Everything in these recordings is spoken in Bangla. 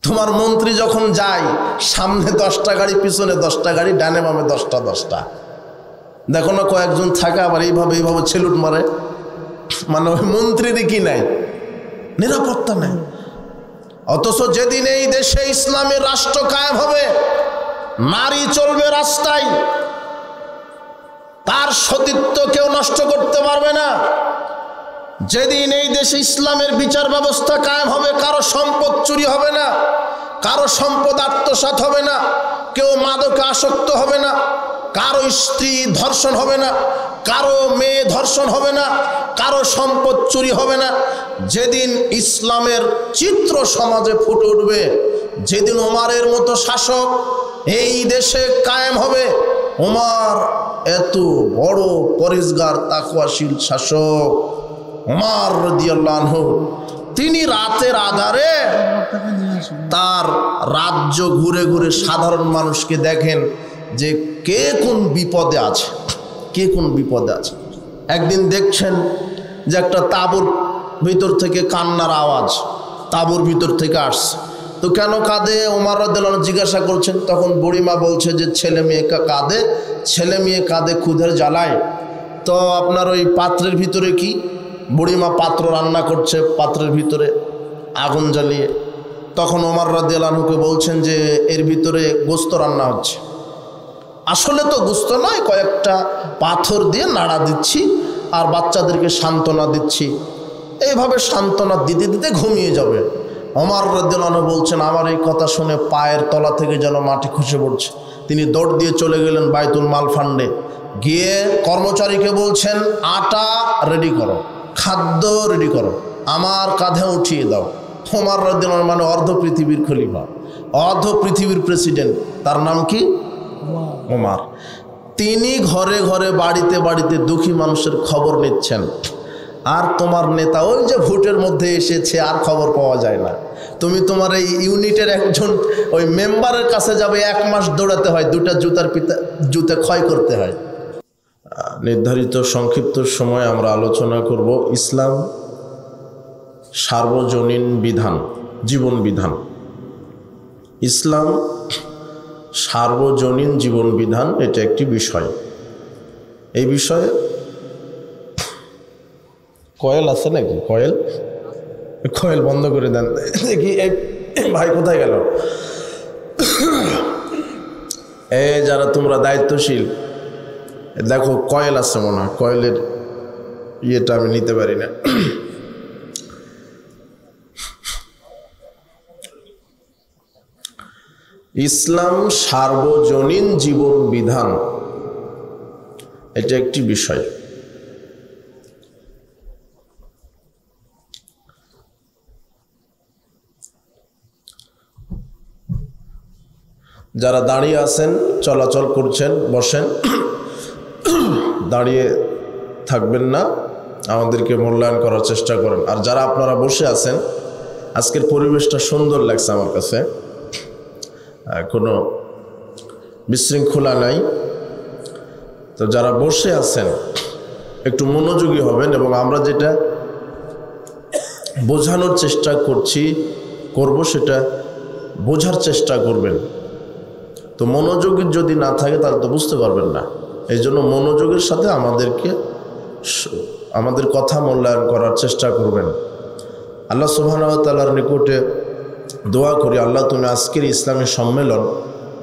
তোমার মন্ত্রী যখন যায় সামনে 10টা গাড়ি, পিছনে 10টা গাড়ি, ডানে বামে 10টা। দেখো না কয়েকজন থাকে আবার এইভাবে ছেলুট মারে, মানে ওই মন্ত্রীরই কি নাই, নিরাপত্তা নাই। অথচ যেদিন এই দেশে ইসলামের রাষ্ট্র কায়েম হবে, নারী চলবে রাস্তায়, তার সতীত্ব কেউ নষ্ট করতে পারবে না। যেদিন এই দেশে ইসলামের বিচার ব্যবস্থা কায়েম হবে, কারো সম্পদ চুরি হবে না, কারো সম্পদ আত্মসাৎ হবে না, কেউ মাদকে আসক্ত হবে না, কারো স্ত্রী ধর্ষণ হবে না, কারো মেয়ে ধর্ষণ হবে না, কারো সম্পদ চুরি হবে না। যেদিন ইসলামের চিত্র সমাজে ফুটে উঠবে, যেদিন ওমরের মতো শাসক এই দেশে কায়েম হবে, ওমর এত বড় পরেজগার তাকওয়াশীল শাসক ওমর রাদিয়াল্লাহু আনহু, তিনি রাতের আধারে তার রাজ্য ঘুরে ঘুরে সাধারণ মানুষকে দেখেন যে কে কোন বিপদে আছে, কে কোন বিপদে আছে। একদিন দেখছেন যে একটা তাঁবুর ভিতর থেকে কান্নার আওয়াজ তাঁবুর ভিতর থেকে আসছে। তো কেন কাঁদে ওমর রাদিয়াল্লাহু আনহু জিজ্ঞাসা করছেন। তখন বুড়িমা বলছে যে ছেলে মেয়ে কাঁদে, ছেলে মেয়ে কাঁদে ক্ষুধার জ্বালায়। তো আপনার ওই পাত্রের ভিতরে কি? বুড়িমা পাত্র রান্না করছে, পাত্রের ভিতরে আগুন জ্বালিয়ে। তখন ওমর রাদিয়াল্লাহু আনহুকে বলছেন যে এর ভিতরে গোস্ত রান্না হচ্ছে। আসলে তো গোস্ত নয়, কয়েকটা পাথর দিয়ে নাড়া দিচ্ছি আর বাচ্চাদেরকে সান্ত্বনা দিচ্ছি। এইভাবে সান্ত্বনা দিতে দিতে ঘুমিয়ে যাবে। ওমর রাদিয়াল্লাহু আনহু বলছেন, আমার এই কথা শুনে পায়ের তলা থেকে যেন মাটি খসে পড়ছে। তিনি দৌড় দিয়ে চলে গেলেন বাইতুল মাল ফান্ডে, গিয়ে কর্মচারীকে বলছেন আটা রেডি করো, খাদ্য রেডি করো, আমার কাঁধে উঠিয়ে দাও। ওমর রাদিয়াল্লাহু আনহু মানে অর্ধ পৃথিবীর খলিফা, অর্ধ পৃথিবীর প্রেসিডেন্ট, তার নাম কি? ওমর। তিনি ঘরে ঘরে বাড়িতে বাড়িতে দুঃখী মানুষের খবর নিচ্ছেন। আর তোমার নেতা ওই যে ভোটের মধ্যে এসেছে, আর খবর পাওয়া যায় না। তুমি তোমার এই ইউনিটের একজন ওই মেম্বারের কাছে যাবে, 1 মাস দৌড়াতে হয়, 2টা জুতা ক্ষয় করতে হয়। নির্ধারিত সংক্ষিপ্ত সময় আমরা আলোচনা করব ইসলাম সার্বজনীন বিধান, জীবন বিধান। ইসলাম সার্বজনীন জীবন বিধান, এটা একটি বিষয়। এই বিষয়ে কয়েল আছে নাকি? কয়েল বন্ধ করে দেন দেখি। ভাই কোথায় গেল? যারা তোমরা দায়িত্বশীল, দেখো কয়েল আছে মনে হয়, কয়েলের ইয়েটা আমি নিতে পারি না। ইসলাম সার্বজনীন জীবন বিধান, এটা একটি বিষয়। যারা দাঁড়িয়ে আছেন, চলাচল করছেন, বসেন, দাঁড়িয়ে থাকবেন না, আমাদেরকে মূল্যায়ন করার চেষ্টা করেন। আর যারা আপনারা বসে আছেন, আজকের পরিবেশটা সুন্দর লাগছে আমার কাছে, কোনো বিশৃঙ্খলা নাই। তো যারা বসে আছেন একটু মনোযোগী হবেন, এবং আমরা যেটা বোঝানোর চেষ্টা করব সেটা বোঝার চেষ্টা করবেন। তো মনোযোগী যদি না থাকে তাহলে তো বুঝতে পারবেন না। এই জন্য মনোযোগের সাথে আমাদের কথা মূল্যায়ন করার চেষ্টা করবেন। আল্লাহ সুবহানাহু ওয়া তাআলার নিকটে দোয়া করি, আল্লাহ তুমি আজকের ইসলামী সম্মেলন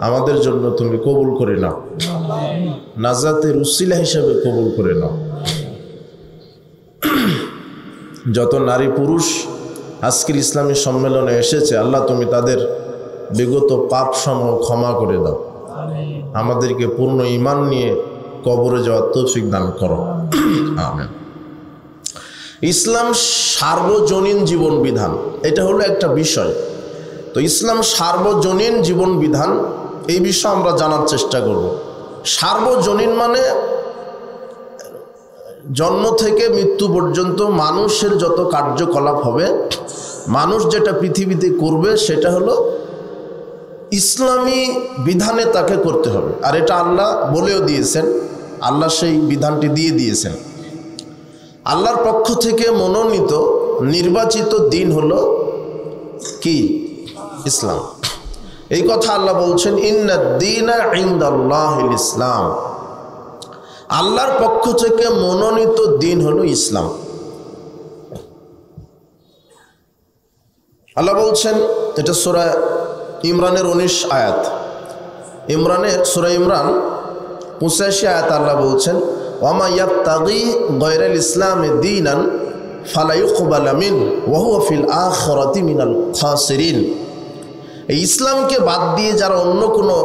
আমাদের জন্য তুমি কবুল করে নাও, নাজাতের উসিলা হিসেবে কবুল করে নাও। যত নারী পুরুষ আজকের ইসলামী সম্মেলনে এসেছে, আল্লাহ তুমি তাদের বিগত পাপ সমূহ ক্ষমা করে দাও, আমাদেরকে পূর্ণ ঈমান নিয়ে কবরে যাওয়ার তৌফিক দান করো, আমিন। ইসলাম সার্বজনীন জীবন বিধান, এটা হলো একটা বিষয়। তো ইসলাম সার্বজনীন জীবন বিধান, এই বিষয়ে আমরা জানার চেষ্টা করব। সার্বজনীন মানে জন্ম থেকে মৃত্যু পর্যন্ত মানুষের যত কার্যকলাপ হবে, মানুষ যেটা পৃথিবীতে করবে, সেটা হলো ইসলামী বিধানে তাকে করতে হবে। আর এটা আল্লাহ বলেও দিয়েছেন, আল্লাহ সেই বিধানটি দিয়ে দিয়েছেন। আল্লাহর পক্ষ থেকে মনোনীত নির্বাচিত দিন হলো কি? ইসলাম। এই কথা আল্লাহ বলছেন, ইন্নাদ-দীনা ইনদাল্লাহিল ইসলাম, আল্লাহর পক্ষ থেকে মনোনীত দিন হলো ইসলাম। আল্লাহ বলছেন, এটা সূরা ইমরানের 19 আয়াত, সূরা ইমরান 85 আয়াত আল্লাহ বলছেন, ওয়ামা ইয়াবতাগি গায়রাল ইসলামি দীনান ফালা ইউকবালা মিনহু ওয়া হুয়া ফিল আখিরাতি মিনাল খাসিরিন। এই ইসলামকে বাদ দিয়ে যারা অন্য কোনো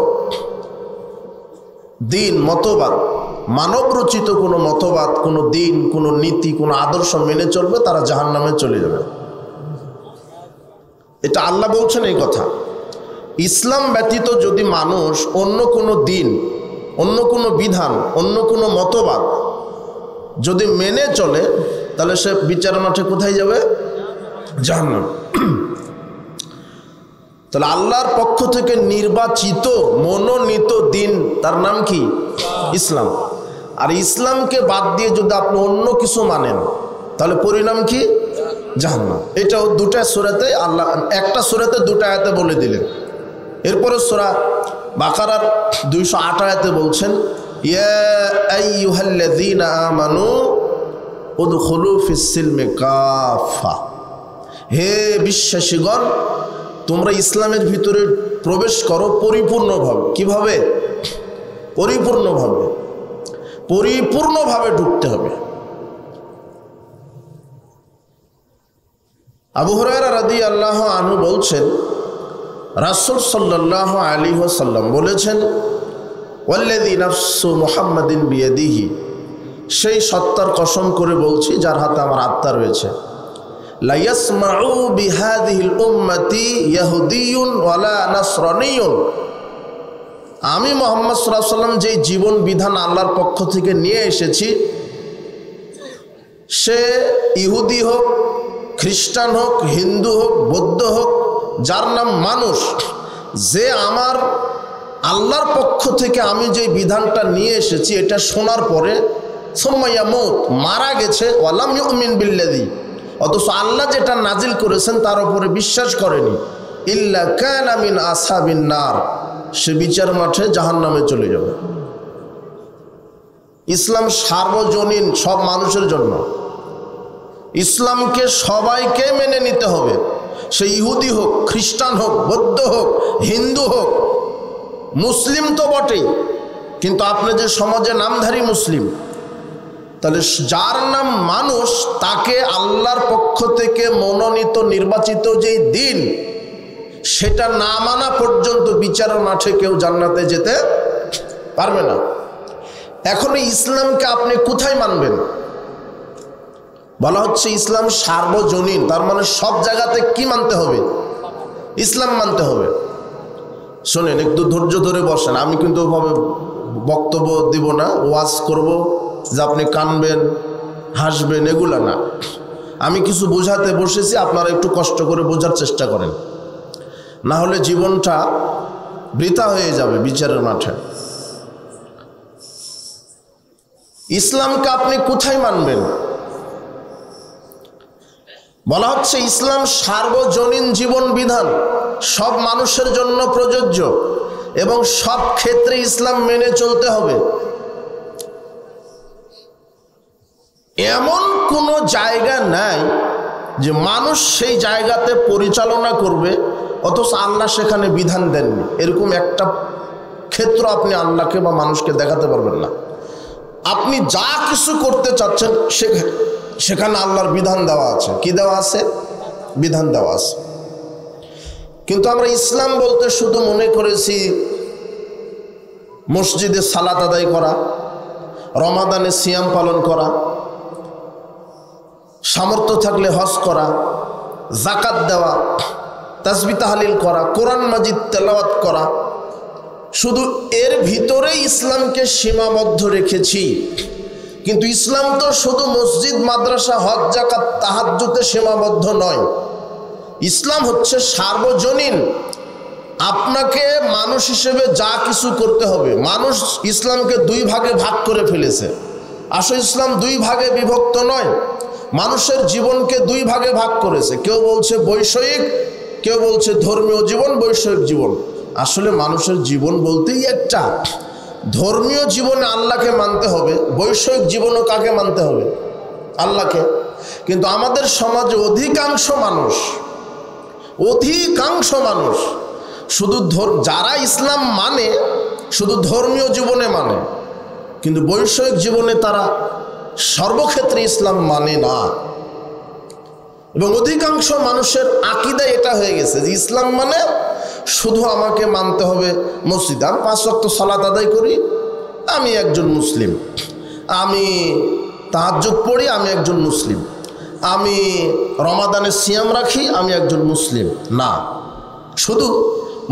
দিন, মতবাদ, মানব রচিত কোনো মতবাদ, কোনো দিন, কোনো নীতি, কোনো আদর্শ মেনে চলবে, তারা জাহান্নামে চলে যাবে। এটা আল্লাহ বলছেন এই কথা। ইসলাম ব্যতীত যদি মানুষ অন্য কোনো দিন, অন্য কোনো বিধান, অন্য কোনো মতবাদ যদি মেনে চলে, তাহলে সে বিচার মাঠে কোথায় যাবে? জাহান্নাম। তাহলে আল্লাহর পক্ষ থেকে নির্বাচিত মনোনীত দিন, তার নাম কি? ইসলাম। আর ইসলামকে বাদ দিয়ে যদি আপনি অন্য কিছু মানেন, তাহলে পরিণাম কি? জাহান্নাম। এটাও দুটা সূরাতে আল্লাহ, একটা সূরাতে দুটা আয়াতে বলে দিলেন। এরপরে সূরা বাকারার 208 আয়াতে বলছেন, ইয়া আইয়ুহাল্লাযীনা আমানু উদখুলু ফিস-সিলমি কাফা, হে বিশ্বাসীগণ, তোমরা ইসলামের ভিতরে প্রবেশ করো পরিপূর্ণভাবে। কিভাবে? পরিপূর্ণভাবে, পরিপূর্ণভাবে ঢুকতে হবে। আবু হুরায়রা রাদিয়াল্লাহু আনহু বলছেন, রাসূল সাল্লাল্লাহু আলাইহি ওয়াসাল্লাম বলেছেন, ওয়াল্লাযী নাফসু মুহাম্মাদিন বিয়াদিহি, সেই সত্তার কসম করে বলছি যার হাতে আমার আত্মা রয়েছে, লা ইয়াসমাউ বিহাযিহিল উম্মতি ইয়াহুদিয়ুন ওয়ালা নাসরানিয়ুন, আমি মুহাম্মদ সাল্লাল্লাহু আলাইহি ওয়াসাল্লাম যেই জীবন বিধান আল্লাহর পক্ষ থেকে নিয়ে এসেছি, সে ইহুদি হোক, খ্রিস্টান হোক, হিন্দু হোক, বৌদ্ধ হোক, যার নাম মানুষ, যে আমার আল্লাহর পক্ষ থেকে আমি যে বিধানটা নিয়ে এসেছি এটা শোনার পরে সুম্মা ইয়ামুত, মারা গেছে, ওয়ালাম ইউমিন বিল্লাযী, অথচ আল্লাহ যেটা নাজিল করেছেন তার উপরে বিশ্বাস করেনি, ইল্লা কানা মিন আসহাবিন নার, সে বিচার মাঠে জাহান্নামে চলে যাবে। ইসলাম সার্বজনীন, সব মানুষের জন্য। ইসলামকে সবাইকে মেনে নিতে হবে, সে ইহুদি হোক, খ্রিস্টান হোক, বৌদ্ধ হোক, হিন্দু হোক, মুসলিম তো বটেই, কিন্তু আপনি যে সমাজে নামধারী মুসলিম, তাহলে যার নাম মানুষ, তাকে আল্লাহর পক্ষ থেকে মনোনীত নির্বাচিত যেই দিন, সেটা না মানা পর্যন্ত বিচারের মাঠে কেউ জান্নাতে যেতে পারবে না। এখন ইসলামকে আপনি কোথায় মানবেন? বলা হচ্ছে ইসলাম সার্বজনীন, তার মানে সব জায়গাতে কি মানতে হবে? ইসলাম মানতে হবে। শোনেন, একটু ধৈর্য ধরে বসেন, আমি কিন্তু ওভাবে বক্তব্য দিব না, ওয়াজ করব যে আপনি কানবেন, হাসবেন, এগুলা না। আমি কিছু বোঝাতে বসেছি, আপনারা একটু কষ্ট করে বোঝার চেষ্টা করেন, না হলে জীবনটা বৃথা হয়ে যাবে বিচারের মাঠে। ইসলামকে আপনি কোথায় মানবেন? বলা হচ্ছে ইসলাম সার্বজনীন জীবন বিধান, সব মানুষের জন্য প্রযোজ্য, এবং সব ক্ষেত্রে ইসলাম মেনে চলতে হবে। এমন কোনো জায়গা নাই যে মানুষ সেই জায়গাতে পরিচালনা করবে অথচ আল্লাহ সেখানে বিধান দেননি, এরকম একটা ক্ষেত্র আপনি আল্লাহকে বা মানুষকে দেখাতে পারবেন না। আপনি যা কিছু করতে চাচ্ছেন সেখানে আল্লাহর বিধান দেওয়া আছে। কি দেওয়া আছে? বিধান দেওয়া আছে। কিন্তু আমরা ইসলাম বলতে শুধু মনে করেছি মসজিদে সালাত আদায় করা, রমাদানে সিয়াম পালন করা, সামর্থ্য থাকলে হজ করা, যাকাত দেওয়া, তাসবিহ তাহলিল করা, কোরআন মাজিদ তেলাওয়াত করা, শুধু এর ভিতরেই ইসলামকে সীমাবদ্ধ রেখেছি। কিন্তু ইসলাম তো শুধু মসজিদ, মাদ্রাসা, হজ, যাকাত, তাহাজ্জুদে সীমাবদ্ধ নয়। ইসলাম হচ্ছে সার্বজনীন। আপনাকে মানুষ হিসেবে যা কিছু করতে হবে, মানুষ ইসলামকে দুই ভাগে ভাগ করে ফেলেছে। আসলে ইসলাম দুই ভাগে বিভক্ত নয়, মানুষের জীবনকে দুই ভাগে ভাগ করেছে। কেউ বলছে বৈষয়িক, কেউ বলছে ধর্মীয় জীবন, বৈষয়িক জীবন। আসলে মানুষের জীবন বলতেই একটা। ধর্মীয় জীবনে আল্লাহকে মানতে হবে, বৈষয়িক জীবনও কাকে মানতে হবে? আল্লাহকে। কিন্তু আমাদের সমাজে অধিকাংশ মানুষ শুধু যারা ইসলাম মানে শুধু ধর্মীয় জীবনে মানে, কিন্তু বৈষয়িক জীবনে তারা সর্বক্ষেত্রে ইসলাম মানে না। এবং অধিকাংশ মানুষের আকীদা এটা হয়ে গেছে যে ইসলাম মানে শুধু আমাকে মানতে হবে মসজিদে, আমি 5 ওয়াক্ত সালাত আদায় করি, আমি একজন মুসলিম, আমি তাহাজ্জুদ পড়ি, আমি একজন মুসলিম, আমি রমাদানের সিয়াম রাখি, আমি একজন মুসলিম। না, শুধু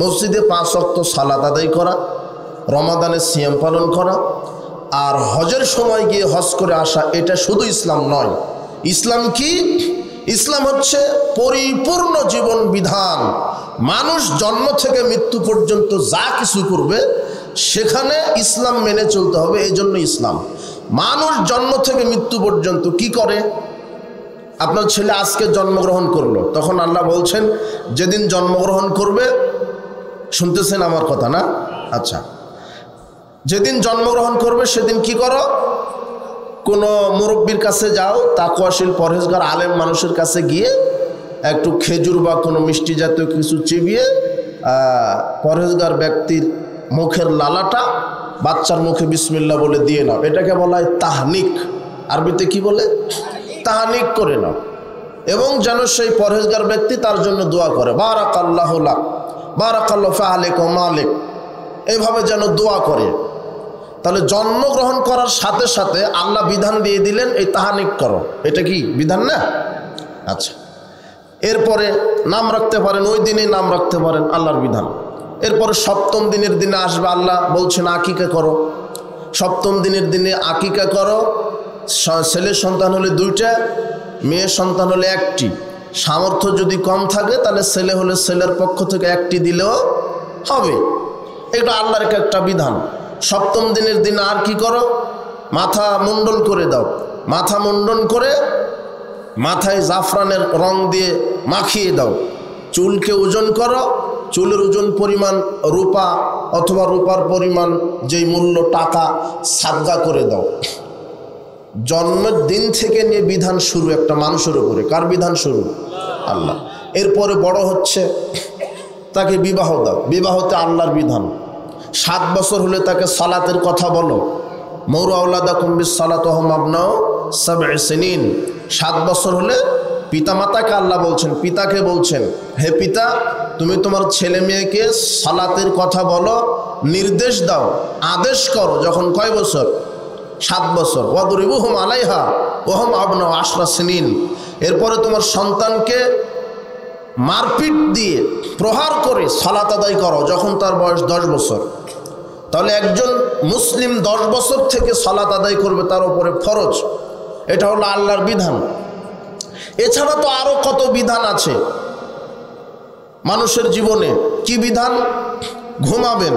মসজিদে 5 ওয়াক্ত সালাত আদায় করা, রমাদানের সিয়াম পালন করা আর হজের সময় গিয়ে হজ করে আসা, এটা শুধু ইসলাম নয়। ইসলাম কি? ইসলাম হচ্ছে পরিপূর্ণ জীবন বিধান। মানুষ জন্ম থেকে মৃত্যু পর্যন্ত যা কিছু করবে সেখানে ইসলাম মেনে চলতে হবে। এই জন্য ইসলাম। মানুষ জন্ম থেকে মৃত্যু পর্যন্ত কি করে? আপনার ছেলে আজকে জন্মগ্রহণ করলো, তখন আল্লাহ বলছেন যেদিন জন্মগ্রহণ করবে, শুনতেছেন আমার কথা না? আচ্ছা, যেদিন জন্মগ্রহণ করবে সেদিন কি করো? কোনো মুরব্বীর কাছে যাও, তাকওয়াশীল পরহেজগার আলেম মানুষের কাছে গিয়ে একটু খেজুর বা কোনো মিষ্টি জাতীয় কিছু চিবিয়ে পরহেজগার ব্যক্তির মুখের লালাটা বাচ্চার মুখে বিসমিল্লাহ বলে দিয়ে নাও। এটাকে বলা হয় তাহনিক। আরবিতে কি বলে? তাহনিক করে নাও। এবং যেন সেই পরহেজগার ব্যক্তি তার জন্য দোয়া করে, বারাকাল্লাহু লাক, বারাকাল্লাহু ফি আলাইকা ওয়া মালিক, এইভাবে যেন দোয়া করে। তাহলে জন্মগ্রহণ করার সাথে সাথে আল্লাহ বিধান দিয়ে দিলেন এই তাহানিক করো। এটা কি বিধান না? আচ্ছা, এরপরে নাম রাখতে পারেন, ওই দিনেই নাম রাখতে পারেন, আল্লাহর বিধান। এরপরে 7ম দিনের দিনে আসবে, আল্লাহ বলছেন আকিকা করো। 7ম দিনের দিনে আকিকা করো। ছেলে সন্তান হলে 2টা, মেয়ে সন্তান হলে 1টি। সামর্থ্য যদি কম থাকে তাহলে ছেলে হলে ছেলের পক্ষ থেকে 1টি দিলেও হবে। এটা আল্লাহর একটা বিধান। 7ম দিনের দিন আর কি করো? মাথা মুন্ডন করে দাও। মাথা মুন্ডন করে মাথায় জাফরানের রং দিয়ে মাখিয়ে দাও। চুলকে ওজন করো, চুলের ওজন পরিমাণ রূপা অথবা রূপার পরিমাণ যেই মূল্য টাকা সাদগা করে দাও। জন্মের দিন থেকে নিয়ে বিধান শুরু একটা মানুষের উপরে। কার বিধান শুরু? আল্লাহ। এরপরে বড় হচ্ছে, তাকে বিবাহ দাও। বিবাহতে আল্লাহর বিধান। 7 বছর হলে তাকে সালাতের কথা বলো। মৌরু আওলাদাকুম বিসসালাত ওয়া হুম আবনাউ 7 সিনিন। 7 বছর হলে পিতামাতাকে আল্লাহ বলছেন, পিতাকে বলছেন, হে পিতা, তুমি তোমার ছেলে মেয়েকে সালাতের কথা বলো, নির্দেশ দাও, আদেশ করো। যখন কয় বছর? 7 বছর। ওয়াদরিবুহুম আলাইহা ওয়া হুম আবনাউ 10 সিনিন। এরপরে তোমার সন্তানকে মারপিট দিয়ে প্রহার করে সালাত আদায় করো যখন তার বয়স 10 বছর। তাহলে একজন মুসলিম 10 বছর থেকে সালাত আদায় করবে, তার উপরে ফরজ। এটা হলো আল্লাহর বিধান। এছাড়া তো আরো কত বিধান আছে মানুষের জীবনে। কি বিধান? ঘুমাবেন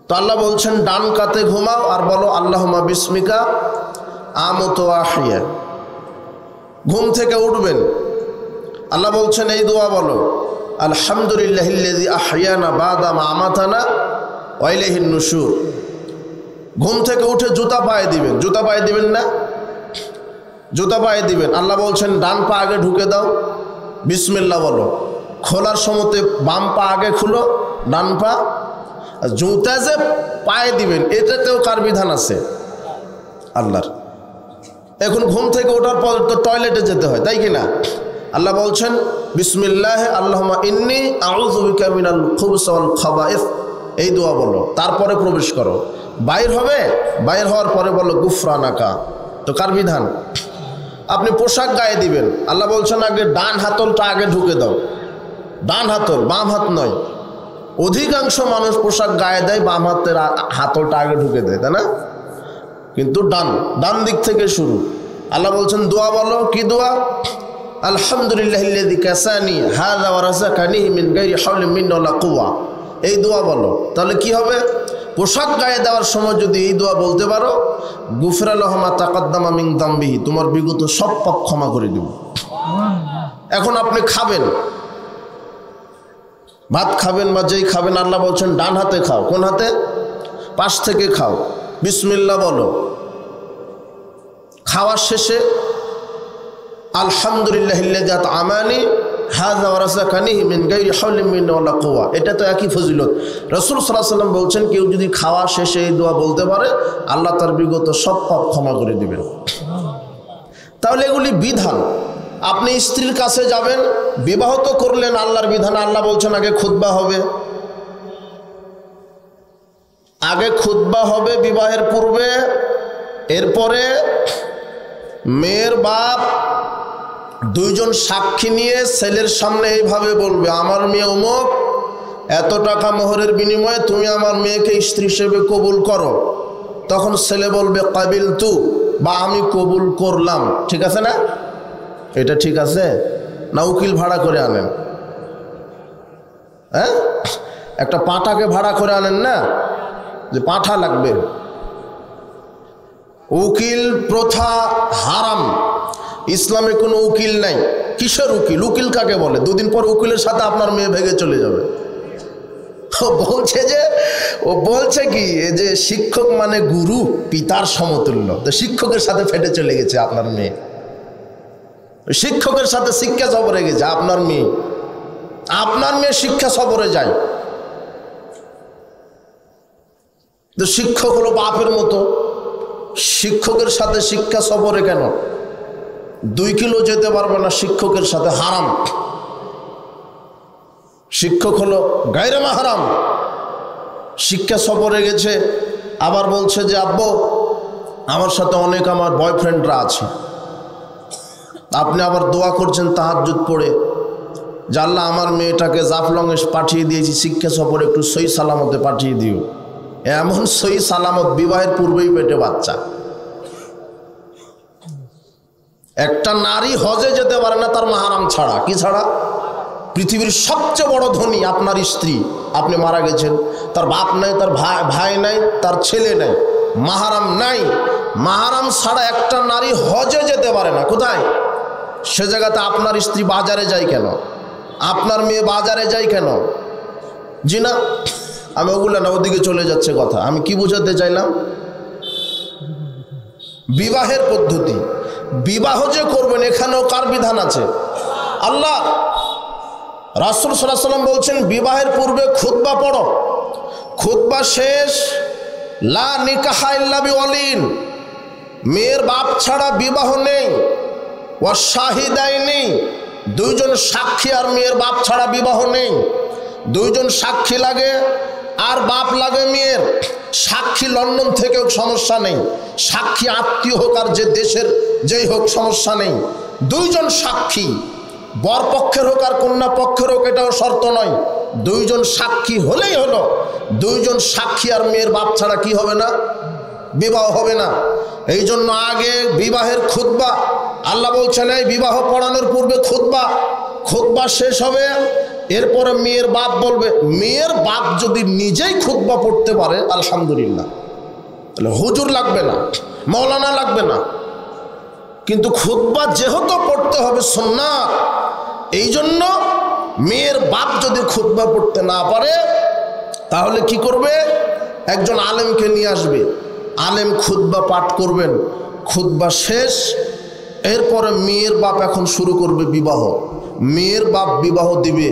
তো আল্লাহ বলছেন ডান কাতে ঘুমাও আর বলো আল্লাহুম্মা বিসমিকা আমুতু ওয়া আহইয়া। ঘুম থেকে উঠবেন, আল্লাহ বলছেন এই দোয়া বলো, আলহামদুলিল্লাহিল্লাযী আহইয়ানা বাদা মা আমাতানা ওয়া ইলাইহিন নুশুর। ঘুম থেকে উঠে জুতা পায়ে দিবেন। জুতা পায়ে দিবেন না? জুতা পায়ে দিবেন। আল্লাহ বলছেন ডান পা আগে ঢুকে দাও, বিসমিল্লাহ বলো। খোলার সময়তে বাম পা আগে খুলো, ডান পা। জুতা যে পায়ে দিবেন এটাতেও কার বিধান আছে? আল্লাহর। এখন ঘুম থেকে ওঠার পর তো টয়লেটে যেতে হয়, তাই কি না? আল্লাহ বলছেন বিসমিল্লাহ আল্লাহুম্মা ইন্নী আউযু বিকা মিনাল খুবুসি ওয়াল খাবাইস। এই দোয়া বলো, তারপরে প্রবেশ করো। বাইর হবে, বাইর হওয়ার পরে বলো গুফরানাকা। তো কার বিধান? আপনি পোশাক গায়ে দিবেন, আল্লাহ বলছেন আগে ডান হাতলটা আগে ঢুকে দাও। ডান হাতল, বাম হাত নয়। অধিকাংশ মানুষ পোশাক গায়ে দেয়, বাম হাতের হাতলটা আগে ঢুকে দেয়, তাই না? কিন্তু ডান দিক থেকে শুরু। আল্লাহ বলছেন দোয়া বলো। কি দোয়া? আলহামদুলিল্লাহিল্লাযী কাসানি হাযা ওয়া রাযাকানি মিন গায়রি হাওলিন মিন্নি ওয়ালা কুওয়া। এই দোয়া বলো। তাহলে কি হবে? পোশাক গায়ে দেওয়ার সময় যদি এই দোয়া বলতে পারো, গুফরা লাহু মা তাকাদ্দামা মিন যামবিহি, তোমার বিগত সব পাপ ক্ষমা করে দেব। এখন আপনি খাবেন, ভাত খাবেন বা যেই খাবেন আল্লাহ বলছেন ডান হাতে খাও। কোন হাতে? পাশ থেকে খাও, বিসমিল্লাহ বলো। খাওয়ার শেষে আলহামদুলিল্লাহিল্লাযী আত'আমানি হাযা ওয়া রাযাকানি মিন গায়রি হাওলিন মিন্নি ওয়ালা কুওয়া। এটা তো একই ফজিলত। রাসূল সাল্লাল্লাহু আলাইহি ওয়াসাল্লাম বলছেন কেউ যদি খাওয়া শেষে এই দোয়া বলতে পারে আল্লাহ তার বিগত সব পাপ ক্ষমা করে দিবেন। তাহলে এগুলি বিধান। আপনি স্ত্রীর কাছে যাবেন, বিবাহ তো করলেন আল্লাহর বিধান। আল্লাহ বলছেন আগে খুতবা হবে, আগে খুতবা হবে বিবাহের পূর্বে। এরপরে মেয়ের বাপ দুইজন সাক্ষী নিয়ে ছেলের সামনে এইভাবে বলবে, আমার মেয়ে অমুক, এত টাকা মোহরের বিনিময়ে তুমি আমার মেয়েকে স্ত্রী হিসেবে কবুল করো। তখন ছেলে বলবে কাবিলতু, বা আমি কবুল করলাম। ঠিক আছে না? এটা ঠিক আছে না? উকিল ভাড়া করে আনেন, হ্যাঁ? একটা পাঁঠাকে ভাড়া করে আনেন না, যে পাঁঠা লাগবে। উকিল প্রথা হারাম। ইসলামে কোনো উকিল নাই। কিসের উকিল? উকিল কাকে বলে? দুদিন পর উকিলের সাথে আপনার মেয়ে ভেগে চলে যাবে। ও বলছে কি যে শিক্ষক মানে গুরু, পিতার সমতুল্য। তো শিক্ষকের সাথে ফেটে চলে গেছে আপনার মেয়ে, শিক্ষকের সাথে শিক্ষা সফরে গেছে আপনার মেয়ে। আপনার মেয়ে শিক্ষা সফরে যায়, তো শিক্ষক হলো বাপের মতো। শিক্ষকের সাথে শিক্ষা সফরে কেন? 2 কিলো যেতে পারবে না শিক্ষকের সাথে, হারাম। শিক্ষক হলো গায়রে মাহরাম। শিক্ষা সফরে গেছে, আবার বলছে যে আব্বু আমার সাথে অনেক আমার বয়ফ্রেন্ডরা আছে। আপনি আবার দোয়া করছেন তাহাজ্জুদ পড়ে, যে আল্লাহ আমার মেয়েটাকে জাফলংয়ে পাঠিয়ে দিয়েছি, শিক্ষা সফরে একটু সহি সালামতে পাঠিয়ে দিও। এমন সহি সালামত, বিবাহের পূর্বেই পেটে বাচ্চা। একটা নারী হজে যেতে পারে না তার মাহারাম ছাড়া। কি ছাড়া? পৃথিবীর সবচেয়ে বড় ধনী আপনার স্ত্রী, আপনি মারা গেছেন, তার বাপ নাই, তার ভাই নাই, তার ছেলে নাই, মাহারাম নাই। মাহারাম ছাড়া একটা নারী হজে যেতে পারে না। কোথায়? সে জায়গাতে আপনার স্ত্রী বাজারে যায় কেন? আপনার মেয়ে বাজারে যায় কেন? জি না, আমি ওগুলো না, ওদিকে চলে যাচ্ছে কথা। আমি কি বোঝাতে চাইলাম? বিবাহের পদ্ধতি, বিবাহ যে করবেন এখানেও কার বিধান আছে? আল্লাহ। রাসূল সাল্লাল্লাহু আলাইহি ওয়াসাল্লাম বলছেন বিবাহের পূর্বে খুতবা পড়ো। খুতবা শেষ, লা নিকাহা ইল্লা বিওয়ালিন, মেয়ের বাপ ছাড়া বিবাহ নেই। ওয়া শাহিদাইনি, 2 জন সাক্ষী আর মেয়ের বাপ ছাড়া বিবাহ নেই। 2 জন সাক্ষী লাগে আর বাপ লাগে মেয়ের। সাক্ষী লন্ডন থেকে হোক সমস্যা নেই, সাক্ষী আত্মীয় হোক আর যে দেশের যেই হোক সমস্যা নেই। 2 জন সাক্ষী, বর পক্ষের হোক আর কন্যা পক্ষের হোক, এটাও শর্ত নয়। 2 জন সাক্ষী হলেই হলো। 2 জন সাক্ষী আর মেয়ের বাপ ছাড়া কি হবে না? বিবাহ হবে না। এই জন্য আগে বিবাহের খুতবা। আল্লাহ বলছেন এই বিবাহ পড়ানোর পূর্বে খুতবা। খুতবা শেষ হবে, এরপরে মেয়ের বাপ বলবে। মেয়ের বাপ যদি নিজেই খুতবা পড়তে পারে আলহামদুলিল্লাহ, তাহলে হুজুর লাগবে না, মৌলানা লাগবে না। কিন্তু খুতবা যেহেতু পড়তে হবে সুন্নাত, এই জন্য মেয়ের বাপ যদি খুতবা পড়তে না পারে তাহলে কি করবে? একজন আলেমকে নিয়ে আসবে, আলেম খুতবা পাঠ করবেন। খুতবা শেষ, এরপরে মেয়ের বাপ এখন শুরু করবে বিবাহ। মেয়ের বাপ বিবাহ দিবে।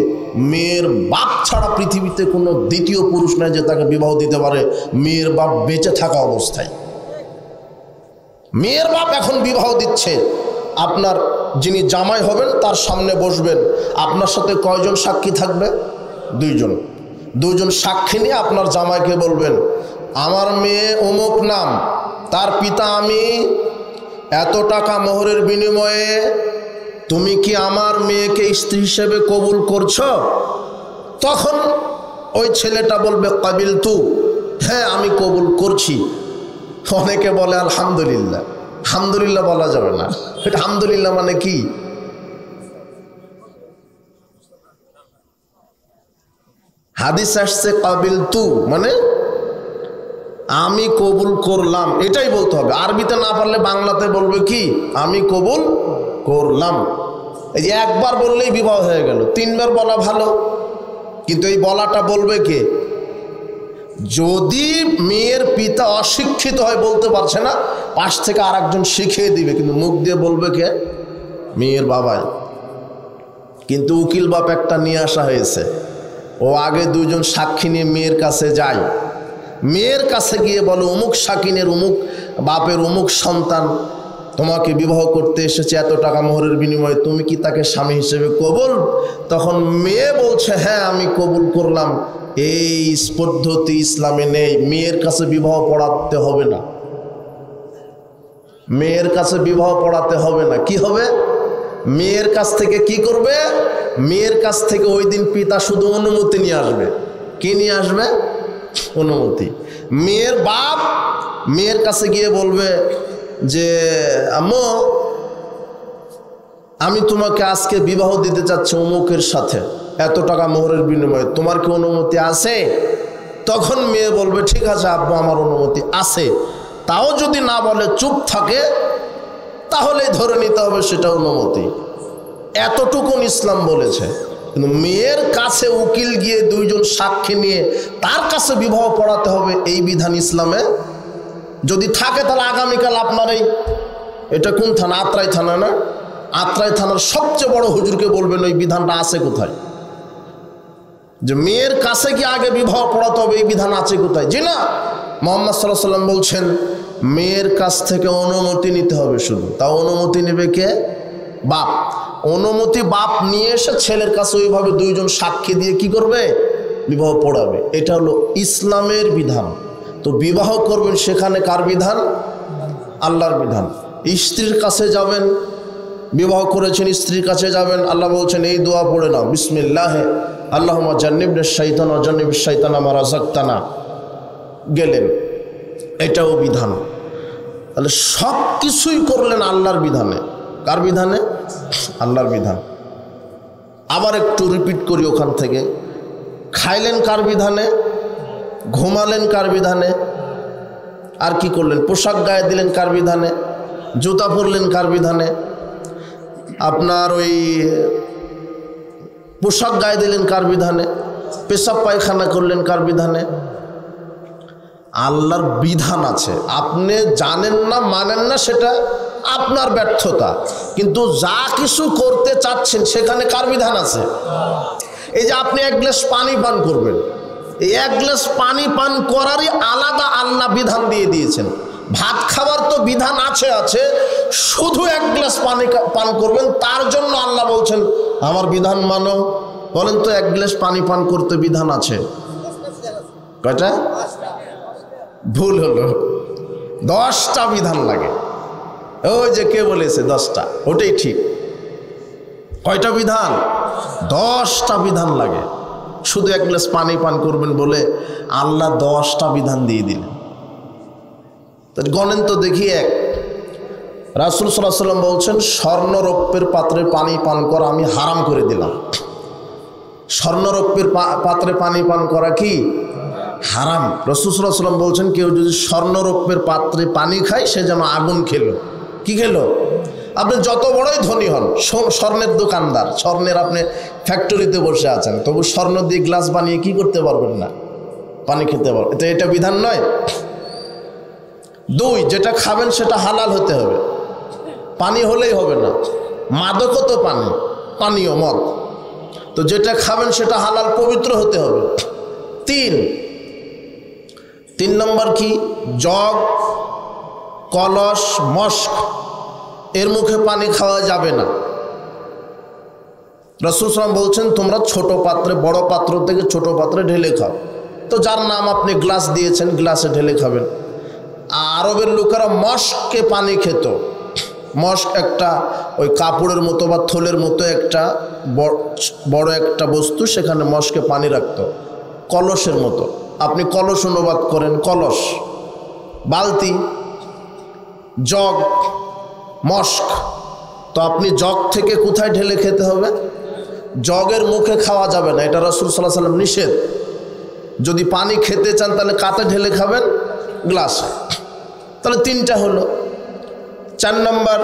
মেয়ের বাপ ছাড়া পৃথিবীতে কোনো দ্বিতীয় পুরুষ নাই যে তাকে বিবাহ দিতে পারে মেয়ের বাপ বেঁচে থাকা অবস্থায়। মেয়ের বাপ এখন বিবাহ দিচ্ছে। আপনার যিনি জামাই হবেন তার সামনে বসবেন। আপনার সাথে কয়জন সাক্ষী থাকবে? 2 জন। 2 জন সাক্ষী নিয়ে আপনার জামাইকে বলবেন, আমার মেয়ে অমুক নাম, তার পিতা আমি, এত টাকা মোহরের বিনিময়ে তুমি কি আমার মেয়েকে স্ত্রী হিসেবে কবুল করছো? তখন ওই ছেলেটা বলবে কাবিলতু, হ্যাঁ আমি কবুল করছি। অনেকে বলে আলহামদুলিল্লাহ। আলহামদুলিল্লাহ বলা যাবে না। এটা আলহামদুলিল্লাহ মানে কি? হাদিস আসছে কাবিলতু মানে আমি কবুল করলাম, এটাই বলতে হবে। আরবিতে না পারলে বাংলাতে বলবে কি? আমি কবুল করলাম। এই যে একবার বললেই বিবাহ হয়ে গেল, 3বার বলা ভালো। কিন্তু এই বলাটা বলবে কে? যদি মেয়ের পিতা অশিক্ষিত হয়, বলতে পারছে না, পাশ থেকে আর একজন শিখিয়ে দিবে, কিন্তু মুখ দিয়ে বলবে কে? মেয়ের বাবাই। কিন্তু উকিল বাপ একটা নিয়ে আসা হয়েছে, ও আগে দুজন সাক্ষী নিয়ে মেয়ের কাছে যায়, মেয়ের কাছে গিয়ে বলে অমুক সাকিনের অমুক বাপের অমুক সন্তান তোমাকে বিবাহ করতে এসেছে এত টাকা মোহরের বিনিময়ে, তুমি কি তাকে স্বামী হিসেবে কবুল? তখন মেয়ে বলছে হ্যাঁ আমি কবুল করলাম। এই পদ্ধতি ইসলামে নেই। মেয়ের কাছে বিবাহ পড়াতে হবে না, মেয়ের কাছে বিবাহ পড়াতে হবে না। কি হবে? মেয়ের কাছ থেকে কি করবে? মেয়ের কাছ থেকে ওই দিন পিতা শুধু অনুমতি নিয়ে আসবে। কি নিয়ে আসবে? অনুমতি। মেয়ের বাপ মেয়ের কাছে গিয়ে বলবে যে আম্মু আমি তোমাকে আজকে বিবাহ দিতে চাচ্ছি অমুকের সাথে এত টাকা মোহরের বিনিময়ে, তোমার কি অনুমতি আছে? তখন মেয়ে বলবে ঠিক আছে আব্বু আমার অনুমতি আছে। তাও যদি না বলে চুপ থাকে, তাহলে ধরে নিতে হবে সেটা অনুমতি। এতটুকুন ইসলাম বলেছে। কিন্তু মেয়ের কাছে উকিল গিয়ে দুইজন সাক্ষী নিয়ে তার কাছে বিবাহ পড়াতে হবে, এই বিধান ইসলামে যদি থাকে তাহলে আগামীকাল আপনার এটা কোন থানা? আত্রাই থানা না? আত্রাই থানার সবচেয়ে বড় হুজুরকে বলবেন ওই বিধানটা আছে কোথায়, যে মেয়ের কাছে গিয়ে আগে বিবাহ পড়াতে হবে, এই বিধান আছে কোথায়? জি না, মুহাম্মদ সাল্লাল্লাহু আলাইহি ওয়াসাল্লাম বলছেন মেয়ের কাছ থেকে অনুমতি নিতে হবে শুধু। তাও অনুমতি নেবে কে? বাপ। অনুমতি বাপ নিয়ে এসে ছেলের কাছে ওইভাবে দুইজন সাক্ষী দিয়ে কি করবে? বিবাহ পড়াবে। এটা হলো ইসলামের বিধান। তো বিবাহ করবেন সেখানে কার বিধান? আল্লাহর বিধান। স্ত্রীর কাছে যাবেন, বিবাহ করেছেন স্ত্রীর কাছে যাবেন, আল্লাহ বলছেন এই দোয়া পড়ে নাও, বিসমিল্লাহ আল্লাহুম্মা জান্নিবনা শাইতান ওয়া জান্নিবিশ শাইতানা মা রাযাকতানা, গেলেন, এটাও বিধান। তাহলে সব কিছুই করলেন আল্লাহর বিধানে। কার বিধানে? আল্লাহর বিধান। আবার একটু রিপিট করি ওখান থেকে, খাইলেন কার বিধানে? ঘুমালেন কার বিধানে? আর কি করলেন? পোশাক গায়ে দিলেন কার বিধানে? জুতা পরলেন কার বিধানে? আপনার ওই পোশাক গায়ে দিলেন কার বিধানে? পেশাব পায়খানা করলেন কার বিধানে? আল্লাহর বিধান আছে। আপনি জানেন না, মানেন না, সেটা আপনার ব্যর্থতা, কিন্তু যা কিছু করতে চাচ্ছেন সেখানে কার বিধান আছে? এই যে আপনি এক গ্লাস পানি পান করবেন, এই এক গ্লাস পানি পান করারই আলাদা আল্লাহ বিধান দিয়ে দিয়েছেন। ভাত খাবার তো বিধান আছে, শুধু এক গ্লাস পানি পান করবেন, তার জন্য আল্লাহ বলছেন আমার বিধান মানো। বলেন তো এক গ্লাস পানি পান করতে বিধান আছে কয়টা? ভুল হলো, 10টা বিধান লাগে। ওই যে কে বলেছে 10টা, ওটাই ঠিক। কয়টা বিধান? 10টা বিধান লাগে। শুধু এক গ্লাস পানি পান করবেন বলে আল্লাহ 10টা বিধান দিয়ে দিলেন। গণেন তো দেখি। এক, রাসূল সাল্লাল্লাহু আলাইহি ওয়াসাল্লাম বলছেন স্বর্ণরৌপ্যের পাত্রে পানি পান করা আমি হারাম করে দিলাম। স্বর্ণরৌপ্যের পাত্রে পানি পান করা কি হারাম। রাসূল সাল্লাল্লাহু আলাইহি ওয়াসাল্লাম বলছেন কেউ যদি স্বর্ণরৌপ্যের পাত্রে পানি খায় সে যেন আগুন খেলো। কি খেলো? আপনি যত বড়ই ধনী হন, স্বর্ণের দোকানদার, স্বর্ণের আপনি ফ্যাক্টরিতে বসে আছেন, তবু স্বর্ণ দিয়ে গ্লাস বানিয়ে কি করতে পারবেন না? পানি খেতে পারবেন। এটা বিধান নয়। 2, যেটা খাবেন সেটা হালাল হতে হবে, পানি হলেই হবে না। মাদকও তো পানীয় মদ, তো যেটা খাবেন সেটা হালাল পবিত্র হতে হবে। 3 নম্বর কি? জগ, কলস, মস্ক, এর মুখে পানি খাওয়া যাবে না। রাসূল সাল্লাল্লাহু আলাইহি ওয়াসাল্লাম বলছেন তোমরা ছোট পাত্রে, বড় পাত্র থেকে ছোট পাত্রে ঢেলে খাও। তো যার নাম আপনি গ্লাস দিয়েছেন গ্লাসে ঢেলে খাবেন। আরবের লোকেরা মস্কে পানি খেত। মস্ক একটা ওই কাপড়ের মতো বা থলের মতো একটা বড় একটা বস্তু, সেখানে মস্কে পানি রাখত, কলসের মতো। আপনি কলস অনুবাদ করেন কলস, বালতি, জগ, মস্ক। তো আপনি জগ থেকে কোথায় ঢেলে খেতে হবে? জগের মুখে খাওয়া যাবে না, এটা রাসূল সাল্লাল্লাহু আলাইহি ওয়াসাল্লাম নিষেধ। যদি পানি খেতে চান তাহলে কাতে ঢেলে খাবেন? গ্লাসে। তাহলে 3টা হলো। 4 নম্বর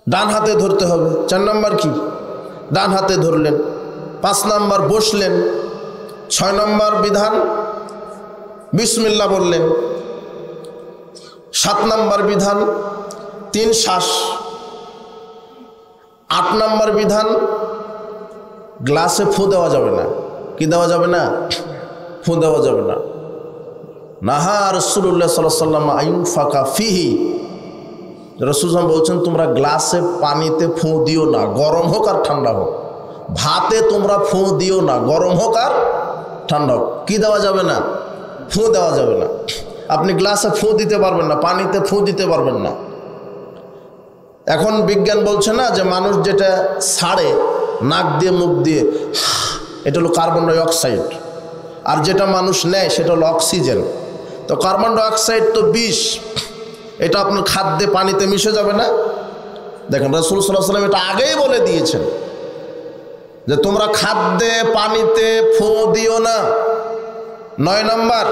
ডান হাতে ধরতে হবে। 4 নম্বর কি? ডান হাতে ধরলেন। 5 নম্বর বসলেন, 6 নম্বর বিধান বিসমিল্লাহ বললেন, 7 নম্বর বিধান 3 শ্বাস, 8 নম্বর বিধান গ্লাসে ফু দেওয়া যাবে না। কি দেওয়া যাবে না? ফু দেওয়া যাবে না। নাহা রাসূলুল্লাহ সাল্লাল্লাহু আলাইহি ওয়াসাল্লাম আইয়ুনফাকা ফিহি, রাসূল বলছেন তোমরা গ্লাসে পানিতে ফু দিও না, গরম হোক আর ঠান্ডা হোক। ভাতে তোমরা ফু দিও না, গরম হোক আর ঠান্ডা হোক। কি দেওয়া যাবে না? ফু দেওয়া যাবে না। আপনি গ্লাসে ফু দিতে পারবেন না, পানিতে ফু দিতে পারবেন না। এখন বিজ্ঞান বলছে না যে মানুষ যেটা ছাড়ে নাক দিয়ে মুখ দিয়ে, এটা হলো কার্বন ডাই অক্সাইড, আর যেটা মানুষ নেয় সেটা হলো অক্সিজেন। তো কার্বন ডাই অক্সাইড তো বিষ, এটা আপনার খাদ্যে পানিতে মিশে যাবে না। দেখেন রাসূল সাল্লাল্লাহু আলাইহি ওয়াসাল্লাম এটা আগেই বলে দিয়েছেন যে তোমরা খাদ্যে পানিতে ফু দিও না। 9 নম্বর,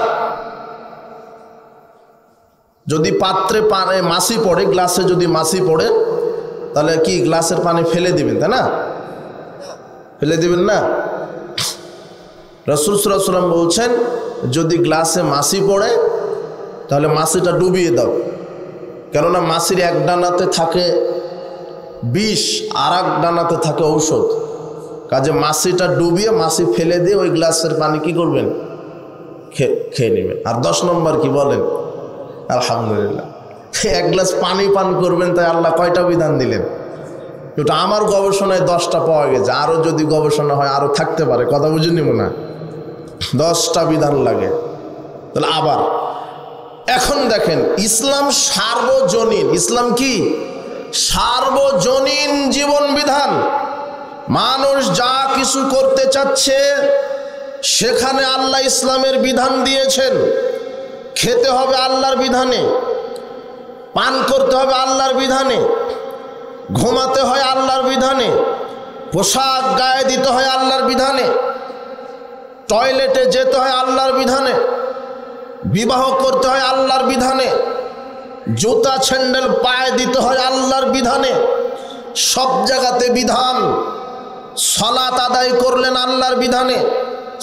যদি পাত্রে মাছি পড়ে, গ্লাসে যদি মাছি পড়ে, তাহলে কি গ্লাসের পানি ফেলে দিবেন? তাই না? ফেলে দিবেন না। রাসূল সাল্লাল্লাহু আলাইহি ওয়াসাল্লাম বলছেন যদি গ্লাসে মাছি পড়ে তাহলে মাছিটা ডুবিয়ে দাও, কেননা মাছির এক ডানাতে থাকে বিষ আর এক ডানাতে থাকে ঔষধ। কাজে মাছিটা ডুবিয়ে মাছি ফেলে দিয়ে ওই গ্লাসের পানি কি করবেন? খেয়ে নেবেন। আর 10 নম্বর কি বলেন? আলহামদুলিল্লাহ, 1 গ্লাস পানি পান করবেন, তাই আল্লাহ কয়টা বিধান দিলেন? ওটা আমার গবেষণায় 10টা পাওয়া গেছে, আরও যদি গবেষণা হয় আরও থাকতে পারে, কথা বুঝে নিব না। 10টা বিধান লাগে। তাহলে আবার এখন দেখেন ইসলাম সার্বজনীন। ইসলাম কি? সার্বজনীন জীবন বিধান। মানুষ যা কিছু করতে চাচ্ছে সেখানে আল্লাহ ইসলামের বিধান দিয়েছেন। খেতে হবে আল্লাহর বিধানে, পান করতে হবে আল্লাহর বিধানে, ঘুমাতে হয় আল্লাহর বিধানে, পোশাক গায়ে দিতে হয় আল্লাহর বিধানে, টয়লেটে যেতে হয় আল্লাহর বিধানে, বিবাহ করতে হয় আল্লাহর বিধানে, জুতা স্যান্ডেল পায়ে দিতে হয় আল্লাহর বিধানে। সব জায়গাতে বিধান। সালাত আদায় করলেন আল্লাহর বিধানে।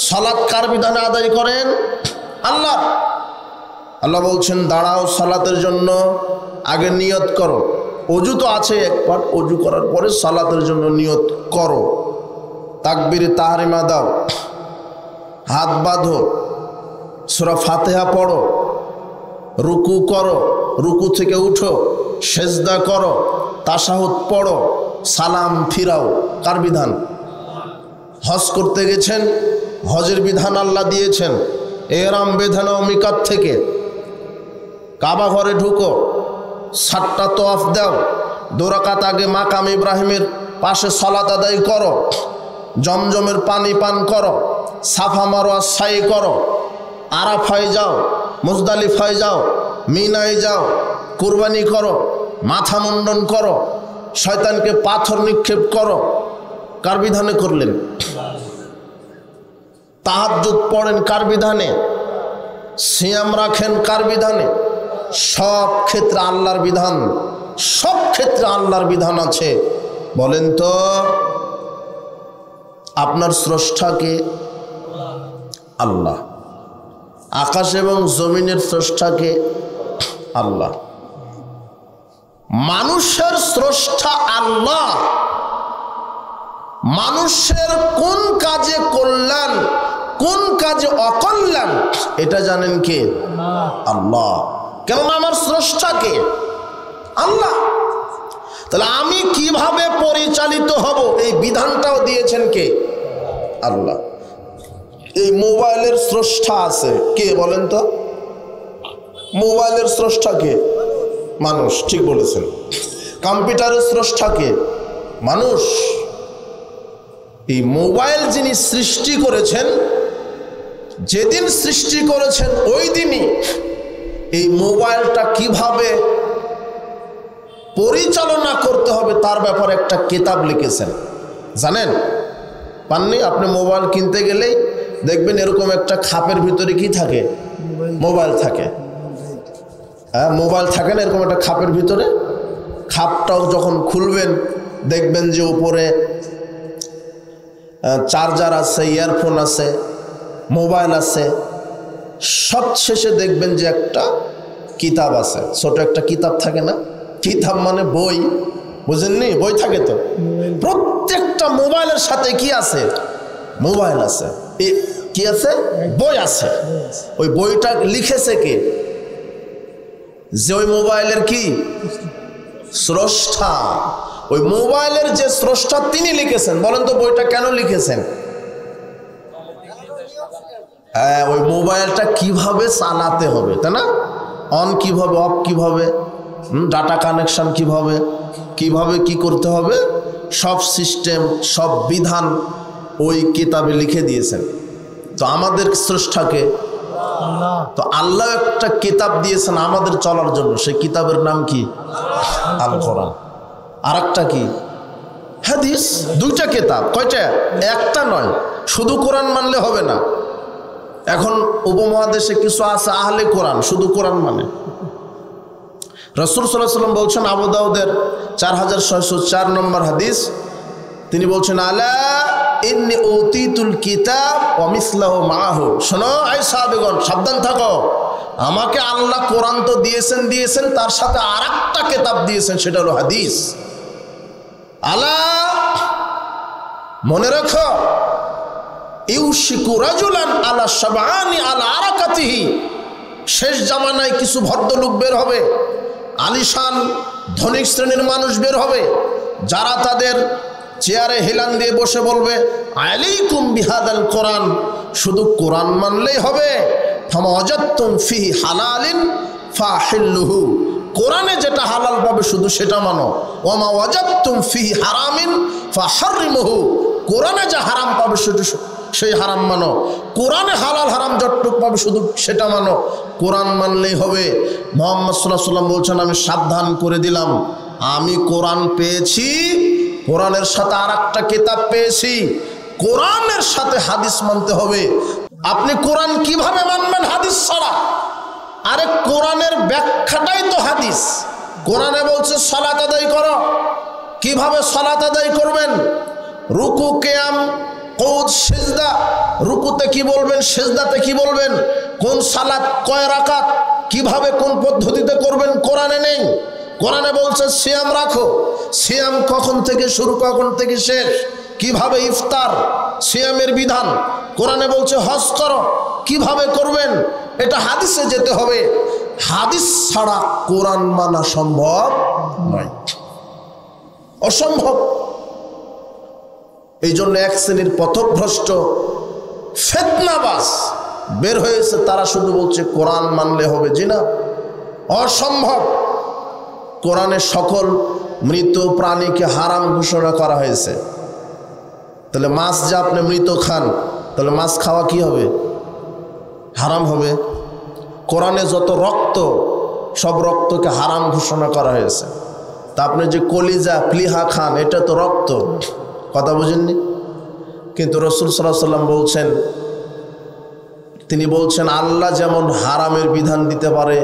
সালাত কার বিধানে আদায় করেন? আল্লাহ। আল্লাহ বলছেন দাঁড়াও সালাতের জন্য, আগে নিয়ত করো। অজু তো আছে একবার, অজু করার পরে সালাতের জন্য নিয়ত করো। তাকবীর তাহরিমা দাও, হাত বাঁধো, সূরা ফাতিহা পড়ো, রুকু করো, রুকু থেকে উঠো, সেজদা করো, তাশাহুদ পড়ো, সালাম ফিরাও। কার বিধান? হজ করতে গেছেন, হজের বিধান আল্লাহ দিয়েছেন। এহরাম বেঁধে নাও মিকাত থেকে, কাবা ঘরে ঢুকো, 7টা তওয়াফ দাও, 2 রাকাত আগে মাকাম ইব্রাহিমের পাশে সালাত আদায় করো, জমজমের পানি পান করো, সাফা মারওয়া সাই করো, আরাফায় যাও, মুজদালিফায় যাও, মিনায় যাও, কুরবানি করো, মাথা মুন্ডন করো, শয়তানকে পাথর নিক্ষেপ করো। কার বিধানে করলেন? তাহাজ্জুদ পড়েন কার বিধানে? সিয়াম রাখেন কার বিধানে? সব ক্ষেত্রে আল্লাহর বিধান। সব ক্ষেত্রে আল্লাহর বিধান আছে। বলেন তো আপনার স্রষ্টাকে? আল্লাহ। আকাশ এবং জমিনের স্রষ্টাকে? আল্লাহ। মানুষের স্রষ্টা আল্লাহ। মানুষের কোন কাজে কল্যাণ, কোন কাজে অকল্যাণ এটা জানেন কে? আল্লাহ। কেননা আমার স্রষ্টাকে আল্লাহ। তাহলে আমি কিভাবে পরিচালিত হব এই বিধানটাও দিয়েছেন কে? আল্লাহ। এই মোবাইলের স্রষ্টা আছে কে বলেন তো? মোবাইলের স্রষ্টা কে? মানুষ। ঠিক বলেছেন। কম্পিউটারের স্রষ্টা কে? মানুষ। এই মোবাইল যিনি সৃষ্টি করেছেন, যেদিন সৃষ্টি করেছেন ওই দিনই এই মোবাইলটা কিভাবে পরিচালনা করতে হবে তার ব্যাপারে একটা কিতাব লিখেছেন। জানেন? পাননি? আপনি মোবাইল কিনতে গেলেই দেখবেন এরকম একটা খাপের ভিতরে কি থাকে? মোবাইল থাকে। হ্যাঁ, মোবাইল থাকে না এরকম একটা খাপের ভিতরে? খাপটাও যখন খুলবেন দেখবেন যে উপরে চার্জার আছে, ইয়ারফোন আছে, মোবাইল আছে, সব শেষে দেখবেন যে একটা কিতাব আছে, ছোট একটা কিতাব থাকে না? কিতাব মানে বই, বুঝেননি? বই থাকে তো। প্রত্যেকটা মোবাইলের সাথে কি আছে? মোবাইল আছে। কি আছে? বই আছে। ওই বইটা লিখেছে কে? যে ওই মোবাইলের কি স্রষ্টা, ওই মোবাইলের যে স্রষ্টা তিনি লিখেছেন। বলেন তো বইটা কেন লিখেছেন? হ্যাঁ, ওই মোবাইলটা কিভাবে চালাতে হবে, তাই না? অন কিভাবে, অফ কিভাবে, ডাটা কানেকশন কিভাবে, কিভাবে কি করতে হবে, সব সিস্টেম, সব বিধান ওই কিতাবে লিখে দিয়েছেন। তো আমাদের স্রষ্টাকে, তো আল্লাহ একটা কিতাব দিয়েছেন আমাদের চলার জন্য। সেই কিতাবের নাম কি? আল কোরআন। আর একটা কি? হাদিস। দুইটা কিতাব। কয়টা? একটা নয়। শুধু কোরআন মানলে হবে না। এখন উপমহাদেশে কিছু আছে আহলে কোরআন, শুধু কোরআন মানে। রাসূল সাল্লাল্লাহু আলাইহি ওয়াসাল্লাম বলছেন, আবু দাউদের 4604 নম্বর হাদিস, তিনি বলছেন, আলা ইন্নী উতিতুল কিতাব ওয়া মিসলাহু মাআহু। শোনো এই সাহাবীগণ, সাবধান থাকো, আমাকে আল্লাহ কোরআন তো দিয়েছেন, তার সাথে আরেকটা কিতাব দিয়েছেন, সেটা হলো হাদিস। আলা, মনে রাখো, ইউশিকু রাজুলান আলা শাবআনি আলা আরাকাতিহি। শেষ জামানায় কিছু ভদ্রলোক বের হবে, আলিশান ধনিক শ্রেণীর মানুষ বের হবে, যারা তাদের চেয়ারে হেলান দিয়ে বসে বলবে, আলাইকুম বিহাদাল কোরআন, শুধু কোরআন মানলেই হবে। ফামা ওয়াজাদতুম ফিহি হালালিন ফাহিল্লুহু, কোরআনে যেটা হালাল পাবে শুধু সেটা মানো। ওয়ামা ওয়াজাদতুম ফিহি হারামিন ফাহাররিমুহু, কোরআনে যা হারাম পাবে শুধু সেই হারাম মানো। কোরআনে হালাল হারাম যতটুক পাবে শুধু সেটা মানো। কোরআন মানলেই হবে। মুহাম্মদ সাল্লাল্লাহু আলাইহি ওয়াসাল্লাম বলছেন, আমি সাবধান করে দিলাম, আমি কোরআন পেয়েছি, কোরআনের সাথে আরেকটা কিতাব পেয়েছি, কোরআনের সাথে হাদিস মানতে হবে। আপনি কোরআন কিভাবে মানবেন হাদিস ছাড়া? আরে কোরআনের ব্যাখ্যাটাই তো হাদিস। কোরআনে বলছে সালাত আদায় করো, কিভাবে সালাত আদায় করবেন, রুকু, কিয়াম, কুদ, সিজদা, রুকুতে কি বলবেন, সিজদাতে কি বলবেন, কোন সালাত কয় রাকাত, কিভাবে কোন পদ্ধতিতে করবেন, কোরআনে নেই। কোরআনে বলছে সিয়াম রাখো, সিয়াম কখন থেকে শুরু কখন থেকে শেষ, কিভাবে ইফতার, সিয়ামের বিধান। কোরআনে বলছে হজ করো, কিভাবে করবেন, এটা হাদিসে যেতে হবে। হাদিস ছাড়া কোরআন মানা সম্ভব নয়, অসম্ভব। এই জন্য এক শ্রেণীর পথভ্রষ্ট ফিতনাবাজ বের হয়েছে, তারা শুধু বলছে কোরআন মানলে হবে। জি না, অসম্ভব। কোরআনে সকল মৃত প্রাণীকে হারাম ঘোষণা করা হয়েছে। তাহলে মাছ যে আপনি মৃত খান, তাহলে মাছ খাওয়া কি হবে? হারাম হবে। কোরআনে যত রক্ত, সব রক্তকে হারাম ঘোষণা করা হয়েছে। তা আপনি যে কলিজা প্লিহা খান, এটা তো রক্ত, কথা বুঝেননি? কিন্তু রাসূল সাল্লাল্লাহু আলাইহি ওয়াসাল্লাম বলছেন, তিনি বলছেন আল্লাহ যেমন হারামের বিধান দিতে পারে,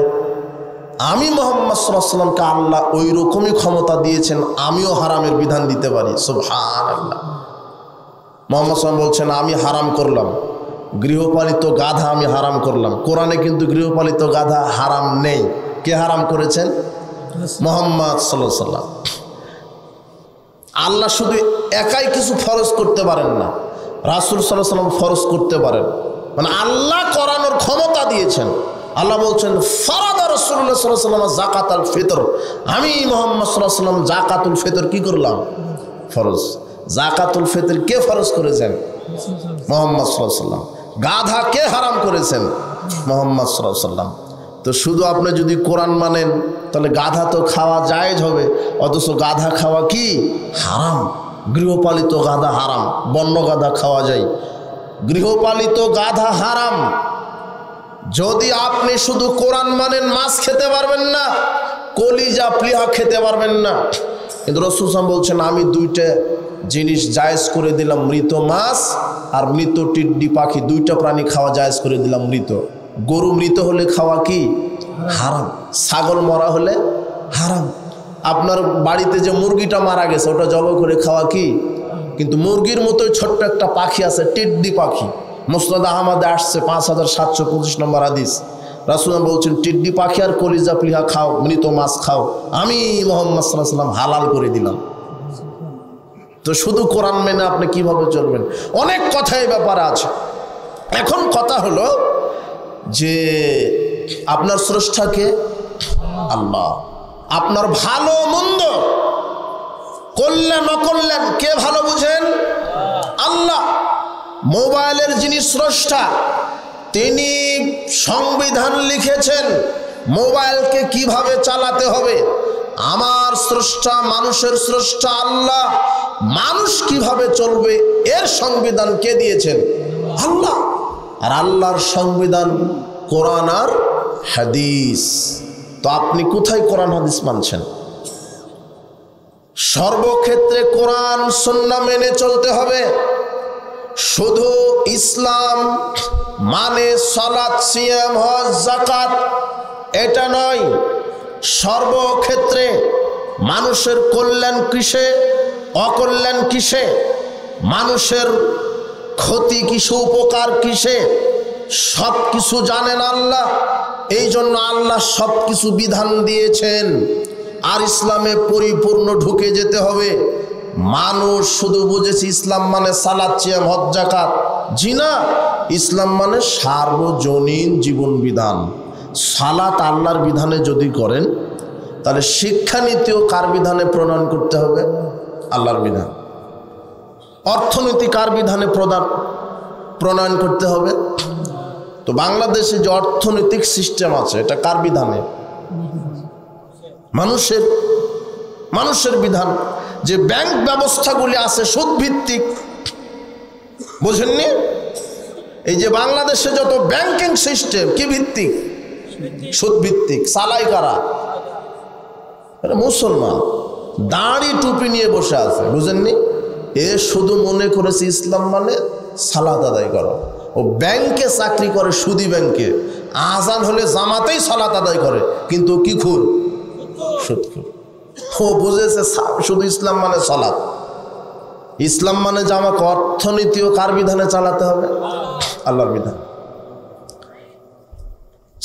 আমি মুহাম্মদ সাল্লাল্লাহু আলাইহি ওয়াসাল্লামকে আল্লাহ ওই রকমই ক্ষমতা দিয়েছেন, আমিও হারামের বিধান দিতে পারি। সুবহানাল্লাহ। মুহাম্মদ সাল্লাল্লাহু আলাইহি ওয়াসাল্লাম বলছেন, আমি হারাম করলাম গৃহপালিত গাধা, আমি হারাম করলাম। কোরআনে কিন্তু গৃহপালিত গাধা হারাম নেই। কে হারাম করেছেন? মুহাম্মদ সাল্লাল্লাহু আলাইহি ওয়াসাল্লাম। আল্লাহ শুধু একাই কিছু ফরজ করতে পারেন না, রাসূল সাল্লাল্লাহু আলাইহি ওয়াসাল্লাম ফরজ করতে পারেন। মানে আল্লাহ করানোর ক্ষমতা দিয়েছেন। আল্লাহ বলছেন, ফারাদা রাসূলুল্লাহ সাল্লাল্লাহু আলাইহি ওয়াসাল্লাম যাকাতুল ফিতর, আমি মুহাম্মদ সাল্লাল্লাহু আলাইহি ওয়াসাল্লাম যাকাতুল ফিতর কি করলাম? ফরজ। যাকাতুল ফিতর কে ফরজ করেছেন? মুহাম্মদ সাল্লাল্লাহু আলাইহি ওয়াসাল্লাম। গাধা কে হারাম করেছেন? মুহাম্মদ সাল্লাল্লাহু আলাইহি ওয়াসাল্লাম। তো শুধু আপনি যদি কোরআন মানেন, তাহলে গাধা তো খাওয়া জায়েজ হবে, অথচ গাধা খাওয়া কি হারাম। গৃহপালিত গাধা হারাম, বন্য গাধা খাওয়া যায়, গৃহপালিত গাধা হারাম। যদি আপনি শুধু কোরআন মানেন, মাছ খেতে পারবেন না, কলিজা প্লিহা খেতে পারবেন না। কিন্তু রাসূল সাল্লাল্লাহু আলাইহি ওয়াসাল্লাম বলছেন, আমি দুইটা জিনিস জায়েজ করে দিলাম, মৃত মাছ আর মৃত টিড্ডি পাখি, দুইটা প্রাণী খাওয়া জায়েজ করে দিলাম। মৃত গরু মৃত হলে খাওয়া কি হারাম, ছাগল মরা হলে হারাম। আপনার বাড়িতে যে মুরগিটা মারা গেছে, ওটা জবাই করে খাওয়া কি কিন্তু মুরগির মতোই ছোট্ট একটা পাখি আছে, টিড্ডি পাখি। মুসনাদ আহমদে আসছে 5725 নম্বর হাদিস। রাসূল বলছেন, টিড্ডি পাখি আর কলিজা প্লিহা খাও, মৃত মাছ খাও, আমি মুহাম্মদ সাল্লাল্লাহু আলাইহি ওয়াসাল্লাম হালাল করে দিলাম। তো শুধু কোরআন মেনে আপনি কিভাবে চলবেন? অনেক কথা এই ব্যাপারে আছে। এখন কথা হলো যে আপনার স্রষ্টাকে আল্লাহ, আপনার ভালো মন্দ কল্যাণ অকল্যাণ কে ভালো বুঝেন? আল্লাহ। মোবাইলের যিনি স্রষ্টা তিনি সংবিধান লিখেছেন মোবাইলকে কিভাবে চালাতে হবে। আমার স্রষ্টা, মানুষের স্রষ্টা আল্লাহ, মানুষ কিভাবে চলবে এর সংবিধান কে দিয়েছেন? আল্লাহ। আর আল্লাহর সংবিধান কোরআন আর হাদিস। তো আপনি কোথায় কোরআন হাদিস মানছেন? সর্বক্ষেত্রে কোরআন সুন্নাহ মেনে চলতে হবে। শুধু ইসলাম মানে সালাত, সিয়াম, হজ, যাকাত এটা নয়। সর্বক্ষেত্রে মানুষের কল্যাণ কিসে, অকল্যাণ কিসে, মানুষের ক্ষতি কিসে, উপকার কিসে, সব কিছু জানেন আল্লাহ। এই জন্য আল্লাহ সব কিছু বিধান দিয়েছেন। আর ইসলামে পরিপূর্ণ ঢুকে যেতে হবে। মানুষ শুধু বুঝেছে ইসলাম মানে সালাত, সিয়াম, হজ, যাকাত। জি না, ইসলাম মানে সার্বজনীন জীবন বিধান। সালাত আল্লাহর বিধানে যদি করেন তাহলে শিক্ষানীতিও কার বিধানে প্রণয়ন করতে হবে? আল্লাহর বিধান। অর্থনীতি কার বিধানে প্রণয়ন করতে হবে? তো বাংলাদেশে যে অর্থনৈতিক সিস্টেম আছে এটা কার বিধানে? মানুষের বিধান। যে ব্যাংক ব্যবস্থাগুলি আছে সুদ ভিত্তিক, বুঝেননি? এই যে বাংলাদেশে যত ব্যাংকিং সিস্টেম কি ভিত্তিক? সুদ ভিত্তিক। চালাই কারা? মুসলমান, দাড়ি টুপি নিয়ে বসে আছে, বুঝেননি? এ শুধু মনে করেছে ইসলাম মানে সালাত আদায় করো। ও ব্যাংকে চাকরি করে, সুদি ব্যাংকে। আজান হলে জামাতেই সালাত আদায় করে, কিন্তু কি খুর? সুদখোর। ও বুঝেছে শুধু ইসলাম মানে সালাত। ইসলাম মানে যে আমাকে অর্থনীতিও কার বিধানে চালাতে হবে? আল্লাহর বিধান।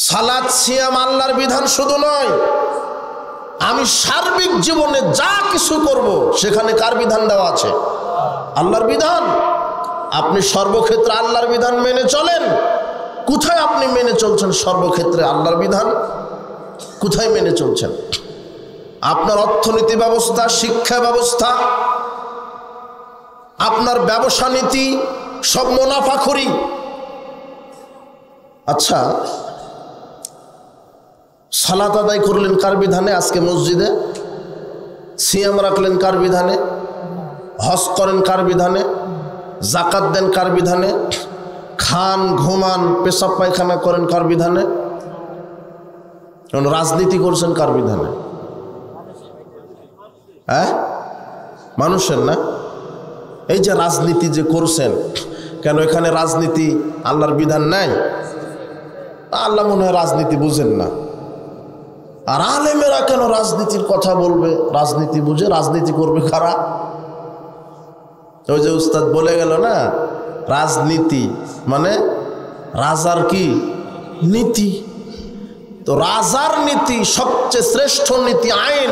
সালাত, সিয়াম আল্লাহর বিধান শুধু নয়, আমি সার্বিক জীবনে যা কিছু করব সেখানে কার বিধান দেওয়া আছে? আল্লাহর বিধান। আপনি সর্বক্ষেত্রে আল্লাহর বিধান মেনে চলেন। কোথায় আপনি মেনে চলছেন সর্বক্ষেত্রে আল্লাহর বিধান? কোথায় মেনে চলছেন? আপনার অর্থনীতি ব্যবস্থা, শিক্ষা ব্যবস্থা, আপনার ব্যবসা নীতি সব মুনাফাখুরি। আচ্ছা, সালাত আদায় করলেন কার বিধানে? আজকে মসজিদে। সিয়াম রাখলেন কার বিধানে? হজ করেন কার বিধানে? যাকাত দেন কার বিধানে? খান, ঘুমান, পেশাব পায়খানা করেন কার বিধানে? রাজনীতি করছেন কার বিধানে? হ্যাঁ, মানুষের না? এই যে রাজনীতি যে করছেন, কেন এখানে রাজনীতি আল্লাহর বিধান নাই? আল্লাহ মনে হয় রাজনীতি বুঝেন না। আর আলেমেরা কেন রাজনীতির কথা বলবে? রাজনীতি বুঝে রাজনীতি করবে কারা? ওই যে উস্তাদ বলে গেল না, রাজনীতি মানে রাজার কি নীতি। তো রাজার নীতি সবচেয়ে শ্রেষ্ঠ নীতি, আইন,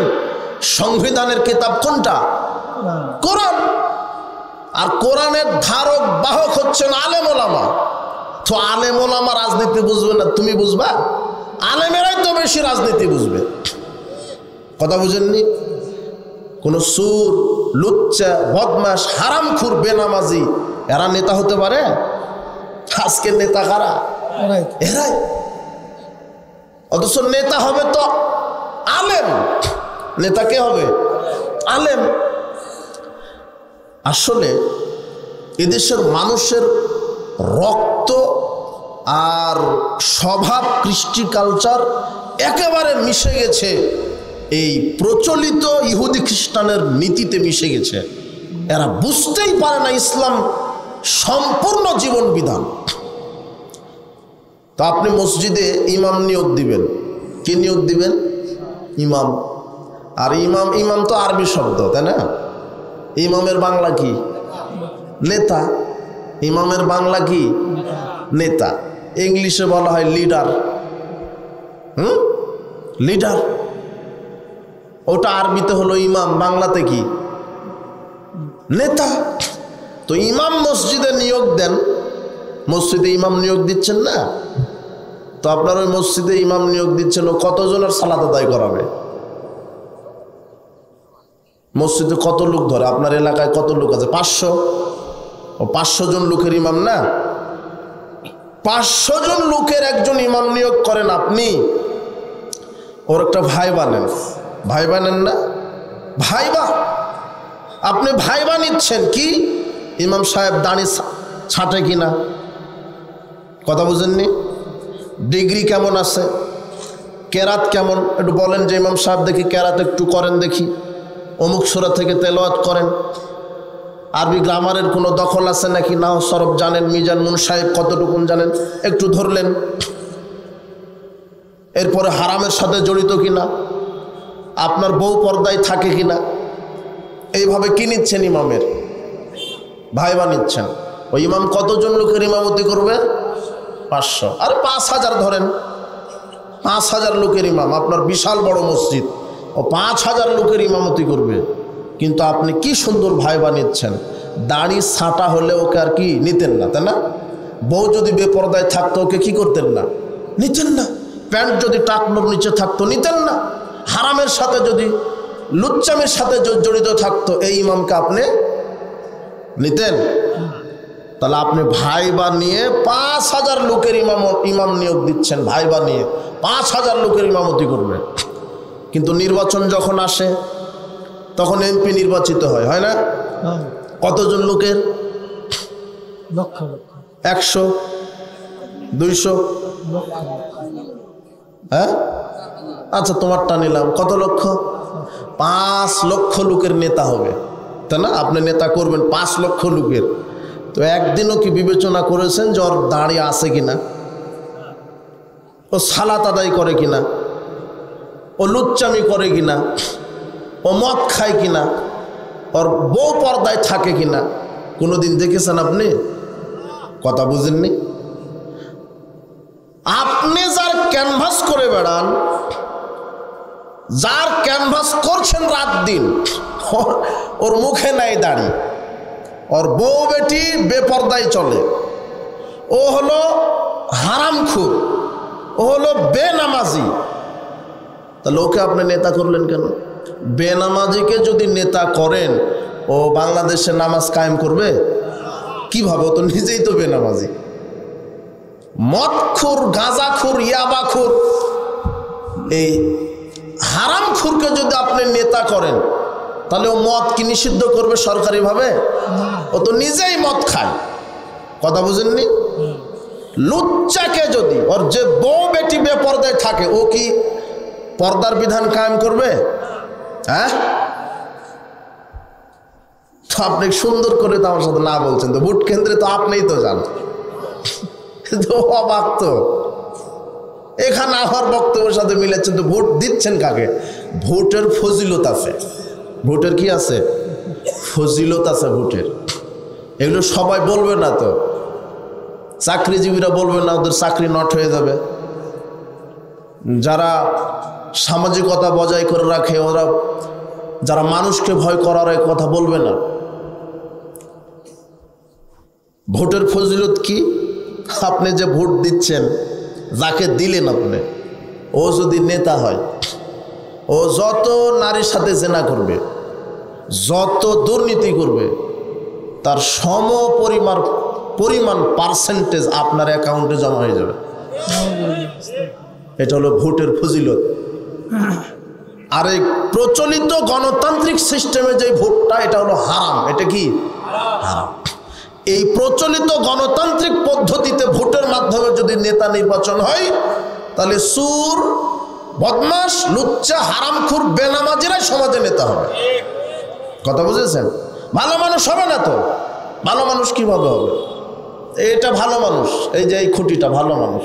সংবিধানের কিতাব কোনটা? কোরআন। আর কোরআনের ধারক বাহক হচ্ছেন আলেম ওলামা। তো আলেম ওলামা রাজনীতি বুঝবে না, তুমি বুঝবা? আলেমেরাই তো বেশি রাজনীতি বুঝবে। কথা বুঝেননি? কোন সুর, লুচ্চা, বদমাশ, হারামখুর, বেনামাজি এরা নেতা হতে পারে? আজকের নেতা কারা? এরাই। অথচ নেতা হবে তো আলেম। নেতা কে হবে? আলেম। আসলে এদেশের মানুষের রক্ত আর স্বভাব, কৃষ্টি, কালচার একেবারে মিশে গেছে এই প্রচলিত ইহুদি খ্রিস্টানের নীতিতে মিশে গেছে। এরা বুঝতেই পারে না ইসলাম সম্পূর্ণ জীবন বিধান। তো আপনি মসজিদে ইমাম নিয়োগ দিবেন, কি নিয়োগ দিবেন? ইমাম। আর ইমাম তো আরবি শব্দ, তাই না? ইমামের বাংলা কি? নেতা। ইমামের বাংলা কি? নেতা। ইংলিশে বলা হয় লিডার। লিডার, ওটা আরবিতে হলো ইমাম, বাংলাতে কি? নেতা। তো ইমাম মসজিদে নিয়োগ দেন, মসজিদে ইমাম নিয়োগ দিচ্ছেন না? তো আপনার ওই মসজিদে ইমাম নিয়োগ দিচ্ছেন, ও কতজনের সালাত আদায় করাবে? মসজিদে কত লোক ধরে? আপনার এলাকায় কত লোক আছে? 500। ও 500 জন লোকের ইমাম না? 500 জন লোকের একজন ইমাম নিয়োগ করেন আপনি, ওর একটা ভাই বানেন। ভাই বানেন না? ভাইবা। আপনি ভাইবা নিচ্ছেন কি? ইমাম সাহেব দাড়ি ছাঁটে কিনা? কথা বুঝেননি? ডিগ্রি কেমন আছে? কেরাত কেমন? একটু বলেন যে ইমাম সাহেব দেখি কেরাত একটু করেন দেখি, অমুক সূরা থেকে তেলাওয়াত করেন। আরবি গ্রামারের কোনো দখল আছে নাকি? নাও সরফ জানেন, মিজান মুনসাহিব কতটুকুন জানেন, একটু ধরলেন। এরপরে হারামের সাথে জড়িত কিনা, আপনার বউ পর্দায় থাকে কিনা, এইভাবে কি নিচ্ছেন? ইমামের ভাইবা নিচ্ছেন। ওই ইমাম কতজন লোকের ইমামতি করবে? 500। আর 5000 ধরেন, 5000 লোকের ইমাম, আপনার বিশাল বড় মসজিদ, ও 5000 লোকের ইমামতি করবে। কিন্তু আপনি কি সুন্দর ভাইবা নিচ্ছেন। দাড়ি ছাঁটা হলে ওকে আর কি নিতেন না, তাই না? বউ যদি বেপরদায় থাকতো ওকে কি করতেন না? নিতেন না। প্যান্ট যদি টাকনোর নিচে থাকতো নিতেন না। হারামের সাথে যদি, লুচ্চামের সাথে জড়িত থাকতো, এই ইমামকে আপনি নিতেন? তাহলে আপনি ভাইবা নিয়ে 5000 লোকের ইমাম নিয়োগ দিচ্ছেন। ভাইবা নিয়ে 5000 লোকের ইমামতি করবে। কিন্তু নির্বাচন যখন আসে তখন এমপি নির্বাচিত হয়, হয় না? কতজন লোকের? 100, 200। হ্যাঁ, আচ্ছা তোমারটা নিলাম, কত লক্ষ? 5 লক্ষ লোকের নেতা হবে, তাই না? আপনি নেতা করবেন 5 লক্ষ লোকের। তো একদিনও কি বিবেচনা করেছেন যে ওর দাড়ি আছে কিনা, ও সালাত আদায় করে কিনা, ও লুচ্চামি করে কিনা, ও মদ খায় কিনা, ওর বউ পর্দায় থাকে কিনা? কোনোদিন দেখেছেন আপনি? কথা বুঝেননি? আপনি যার ক্যানভাস করে বেড়ান, যার ক্যানভাস করছেন রাত দিন, ওর মুখে নাই দাড়ি, ওর বউ বেটি বেপর্দায় চলে, ও হলো হারামখোর, ও হলো বেনামাজি, তাহলে ওকে আপনি নেতা করলেন কেন? বেনামাজিকে যদি নেতা করেন, ও বাংলাদেশে নামাজ কায়েম করবে কিভাবে? ও তো নিজেই তো বেনামাজি। মদখোর, গাঁজাখোর, ইয়াবাখোর, এই হারামখোরকে যদি আপনি নেতা করেন, তাহলে ও মদ কি নিষিদ্ধ করবে সরকারিভাবে? ও তো নিজেই মদ খায়। কথা বুঝেননি? লুচ্চাকে যদি, ওর যে বউ বেটি বেপর্দায় থাকে, ও কি পর্দার বিধান কায়েম করবে? হ্যাঁ, তো আপনি সুন্দর করে তো আমার সাথে না বলছেন। তো ভোট কেন্দ্রে তো আপনিই তো যান, তো অবাক তো। এখানে আমার বক্তব্যের সাথে মিলেছেন, তো ভোট দিচ্ছেন কাকে? ভোটের ফজিলত আছে। ভোটের কি আছে? ফজিলত আছে ভোটের। এগুলো সবাই বলবে না তো, চাকরিজীবীরা বলবে না, ওদের চাকরি নট হয়ে যাবে। যারা সামাজিকতা বজায় করে রাখে, ওরা, যারা মানুষকে ভয় করার এই কথা বলবে না। ভোটের ফজিলত কি? আপনি যে ভোট দিচ্ছেন, যাকে দিলেন আপনি, ও যদি নেতা হয়, ও যত নারীর সাথে জেনা করবে, যত দুর্নীতি করবে, তার সম পরিমাণ পার্সেন্টেজ আপনার অ্যাকাউন্টে জমা হয়ে যাবে। এটা হলো ভোটের ফজিলত। আর এই প্রচলিত গণতান্ত্রিক সিস্টেমে যে ভোটটা, এটা হলো হারাম। এটা কি? হারাম। এই প্রচলিত গণতান্ত্রিক পদ্ধতিতে ভোটের মাধ্যমে যদি নেতা নির্বাচন হয়, তাহলে সুর, বদমাশ, লুচ্চা, হারামখোর, বেনামাজিরাই সমাজে নেতা হবে। কথা বুঝেছেন? ভালো মানুষ হবে না তো। ভালো মানুষ কিভাবে হবে? এটা ভালো মানুষ, এই যে এই খুঁটিটা ভালো মানুষ,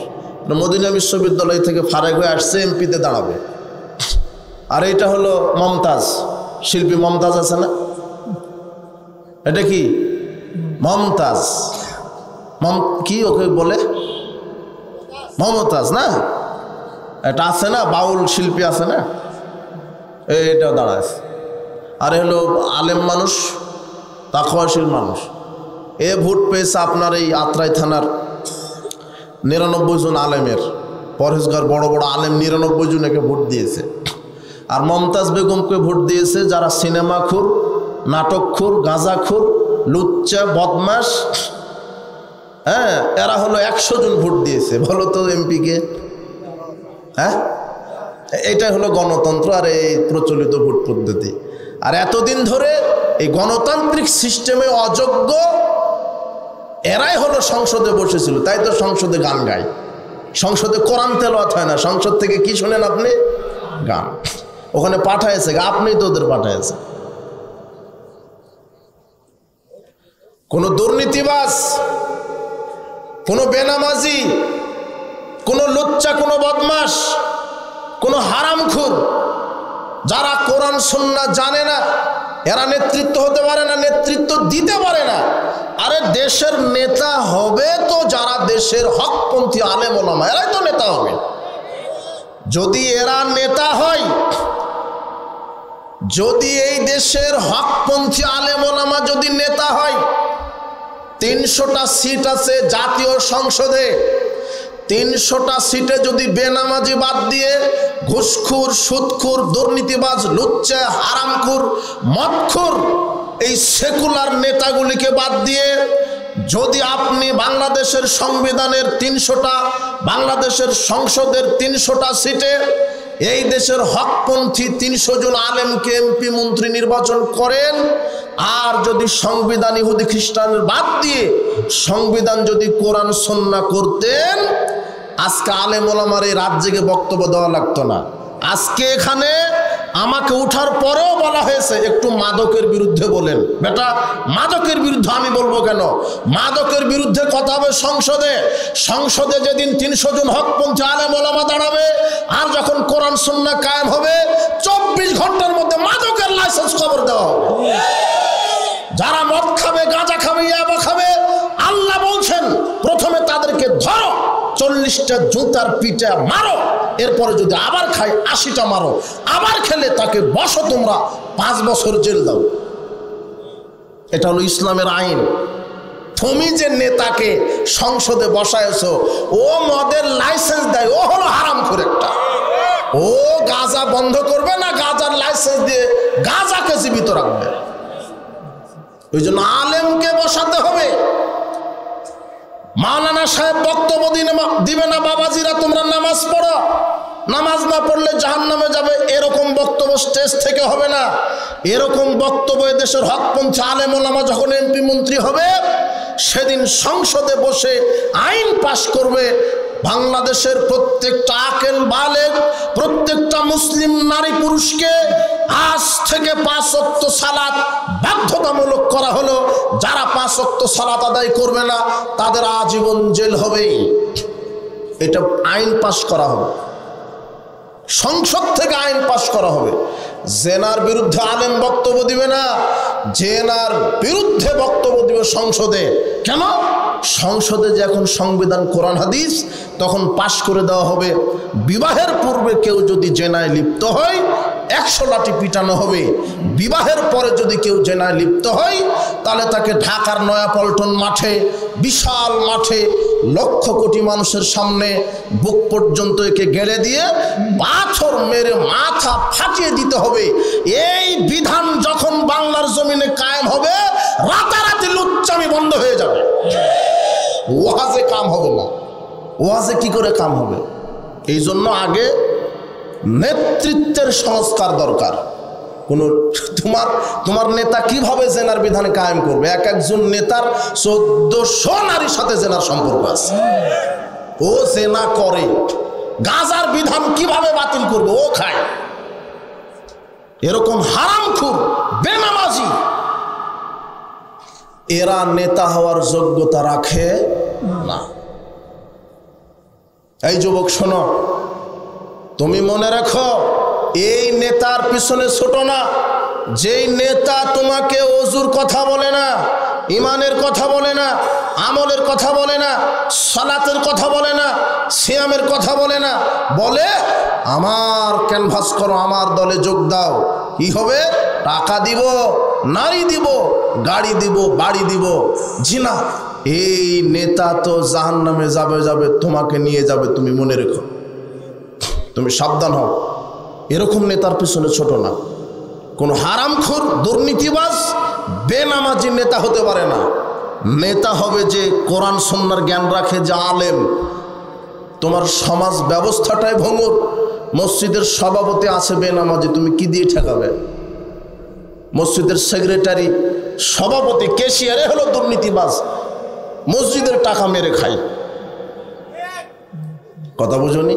মদিনা বিশ্ববিদ্যালয় থেকে ফারেক হয়ে আসছে, এমপিতে দাঁড়াবে। আর এটা হলো মমতাজ, শিল্পী মমতাজ আছে না? এটা কি মমতাজ, কি ওকে বলে, মমতাজ না, এটা আছে না, বাউল শিল্পী আছে না, এটা দাঁড়ায়। আর হলো আলেম মানুষ, তাকওয়াশীল মানুষ। এ ভোট পেয়েছে আপনার এই আত্রাই থানার 99 জন আলেমের, পরহেজগার বড় বড় আলেম 99 জনকে ভোট দিয়েছে। আর মমতাজ বেগমকে ভোট দিয়েছে যারা সিনেমাখুর, নাটকখুর, গাঁজাখুর, লুচ্চা, বদমাস। হ্যাঁ, এরা হলো 100 জন ভোট দিয়েছে। বলো তো এমপিকে? হ্যাঁ, এইটাই হলো গণতন্ত্র আর এই প্রচলিত ভোট পদ্ধতি। আর এতদিন ধরে এই গণতান্ত্রিক সিস্টেমে অযোগ্য এরাই হলো সংসদে বসেছিল। তাই তো সংসদে গান গায়, সংসদে কোরআন তেলাওয়াত হয় না, সংসদ থেকে কি শোনেন আপনি? গান। ওখানে পাঠায়েছে, আপনিই তো ওদের পাঠায়েছে। কোন দুর্নীতিবাজ, কোন বেনামাজি, কোন লুচ্চা, কোন বদমাস, কোন হারামখোর, যারা কোরআন সুন্নাহ জানে না, এরা নেতৃত্ব হতে পারে না, নেতৃত্ব দিতে পারে না। আরে দেশের নেতা হবে তো যারা দেশের হকপন্থী আলেম ওলামা, এরাই তো নেতা হবে। যদি এরা নেতা হয়, যদি এই দেশের হকপন্থী আলেম ওলামা যদি নেতা হয়, 300টা সিট আছে জাতীয় সংসদে, 300টা সিটে যদি বেনামাজি বাদ দিয়ে ঘুষখোর, সুদখোর, দুর্নীতিবাজ, লুচ্চা, হারামখোর, মদখোর, এই সেকুলার নেতাগুলিকে বাদ দিয়ে যদি আপনি বাংলাদেশের সংবিধানের 300টা, বাংলাদেশের সংসদের 300টা সিটে এই দেশের হকপন্থী 300 জন আলেমকে এমপি মন্ত্রী নির্বাচন করেন, আর যদি সংবিধান ইহুদি খ্রিস্টানের বাদ দিয়ে সংবিধান যদি কোরআন সুন্নাহ করতেন, আজকে আলেম ওলামার এই রাত জেগে বক্তব্য দেওয়া লাগতো না। আজকে এখানে আমাকে উঠার পরেও বলা হয়েছে একটু মাদকের বিরুদ্ধে বলেন। বেটা, মাদকের বিরুদ্ধে আমি বলবো কেন? মাদকের বিরুদ্ধে কথা হবে সংসদে। সংসদে যেদিন 300 জন হকপন্থী আলেম ওলামা দাঁড়াবে, আর যখন কোরআন সুন্নাহ কায়েম হবে, 24 ঘন্টার মধ্যে মাদকের লাইসেন্স খবর দেওয়া হবে। যারা মদ খাবে, গাঁজা খাবে, ইয়াবা খাবে, আল্লাহ বলছেন প্রথমে তাদেরকে ধরো, 40টা জুতার পিঠা মারো, এরপরে যদি আবার খায় 80টা মারো, আবার খেলে তাকে বসো তোমরা 5 বছর জেল দাও। এটা হলো ইসলামের আইন। তুমি যে নেতাকে সংসদে বসায়ছো, ও মদের লাইসেন্স দেয়, ও হলো হারামখোর একটা। ও গাঁজা বন্ধ করবে না, গাঁজার লাইসেন্স দিয়ে গাঁজাকে জীবিত রাখবে। ওই জন্য আলেমকে বসাতে হবে। মাওলানা সাহেব বক্তব্য দিবে না, বাবাজিরা তোমরা নামাজ পড়ো, নামাজ না পড়লে জাহান্নামে যাবে, এরকম বক্তব্য স্টেজ থেকে হবে না। এরকম বক্তব্য দেশের হকপন্থী আলেম ওলামা যখন এমপি মন্ত্রী হবে, সেদিন সংসদে বসে আইন পাশ করবে। বাংলাদেশের প্রত্যেকটা আকেল বালেগ, প্রত্যেকটা মুসলিম নারী পুরুষকে আজ থেকে 5 ওয়াক্ত সালাত বাধ্যতামূলক করা হলো। যারা 5 ওয়াক্ত সালাত আদায় করবে না, তাদের আজীবন জেল হবে। এটা আইন পাশ করা হবে, সংসদ থেকে আইন পাশ করা হবে। জেনার বিরুদ্ধে আলেম বক্তব্য দিবে না, জেনার বিরুদ্ধে বক্তব্য দিবে সংসদে। কেন? সংসদে যে এখন সংবিধান কোরআন হাদিস, তখন পাশ করে দেওয়া হবে বিবাহের পূর্বে কেউ যদি জেনায় লিপ্ত হয় 100 লাঠি পিটানো হবে। বিবাহের পরে যদি কেউ জেনায় লিপ্ত হয়, তাহলে তাকে ঢাকার নয়াপল্টন মাঠে, বিশাল মাঠে, লক্ষ কোটি মানুষের সামনে বুক পর্যন্ত একে গেড়ে দিয়ে পাথর মেরে মাথা ফাটিয়ে দিতে হবে। এই বিধান যখন বাংলার জমিনে কায়েম হবে, রাতারাতি লুচ্চামি বন্ধ হয়ে যাবে। ওয়াজে কাম হবে না। ওয়াজে কি করে কাম হবে? এই জন্য আগে নেতৃত্বের সংস্কার দরকার। তোমার নেতা কিভাবে জেনার বিধান কায়েম করবে? একজন নেতার 1400 নারীর সাথে জেনার সম্পর্ক আছে, ও জেনা করে। গাঁজার বিধান কিভাবে বাতিল করবে? ও খায়। এরকম হারামখোর, বেনামাজি, এরা নেতা হওয়ার যোগ্যতা রাখে না। এই যুবক শোনো, তুমি মনে রাখো, এই নেতার পিছনে ছোট না। যেই নেতা তোমাকে ওযুর কথা বলে না, ইমানের কথা বলে না, আমলের কথা বলে না, সালাতের কথা বলে না, সিয়ামের কথা বলে না, বলে আমার ক্যানভাস করো, আমার দলে যোগ দাও। কি হবে? টাকা দিব, নারী দিব, গাড়ি দিব, বাড়ি দিব। জি না, এই নেতা তো জাহান্নামে যাবে, তোমাকে নিয়ে যাবে, তুমি মনে রেখো, তুমি সাবধান হও। এরকম নেতার পিছনে ছোট না। কোন হারামখোর, দুর্নীতিবাজ, বেনামাজি নেতা হতে পারে না। নেতা হবে যে কোরআন সুন্নাহর জ্ঞান রাখে, যে আলেম। তোমার সমাজ ব্যবস্থাটাই ভঙ্গুর। মসজিদের সভাপতি আছে বেনামাজি, তুমি কি দিয়ে ঠেকাবে? মসজিদের সেক্রেটারি, সভাপতি, ক্যাশিয়ারে হলো দুর্নীতিবাজ, মসজিদের টাকা মেরে খায়। কথা বুঝনি?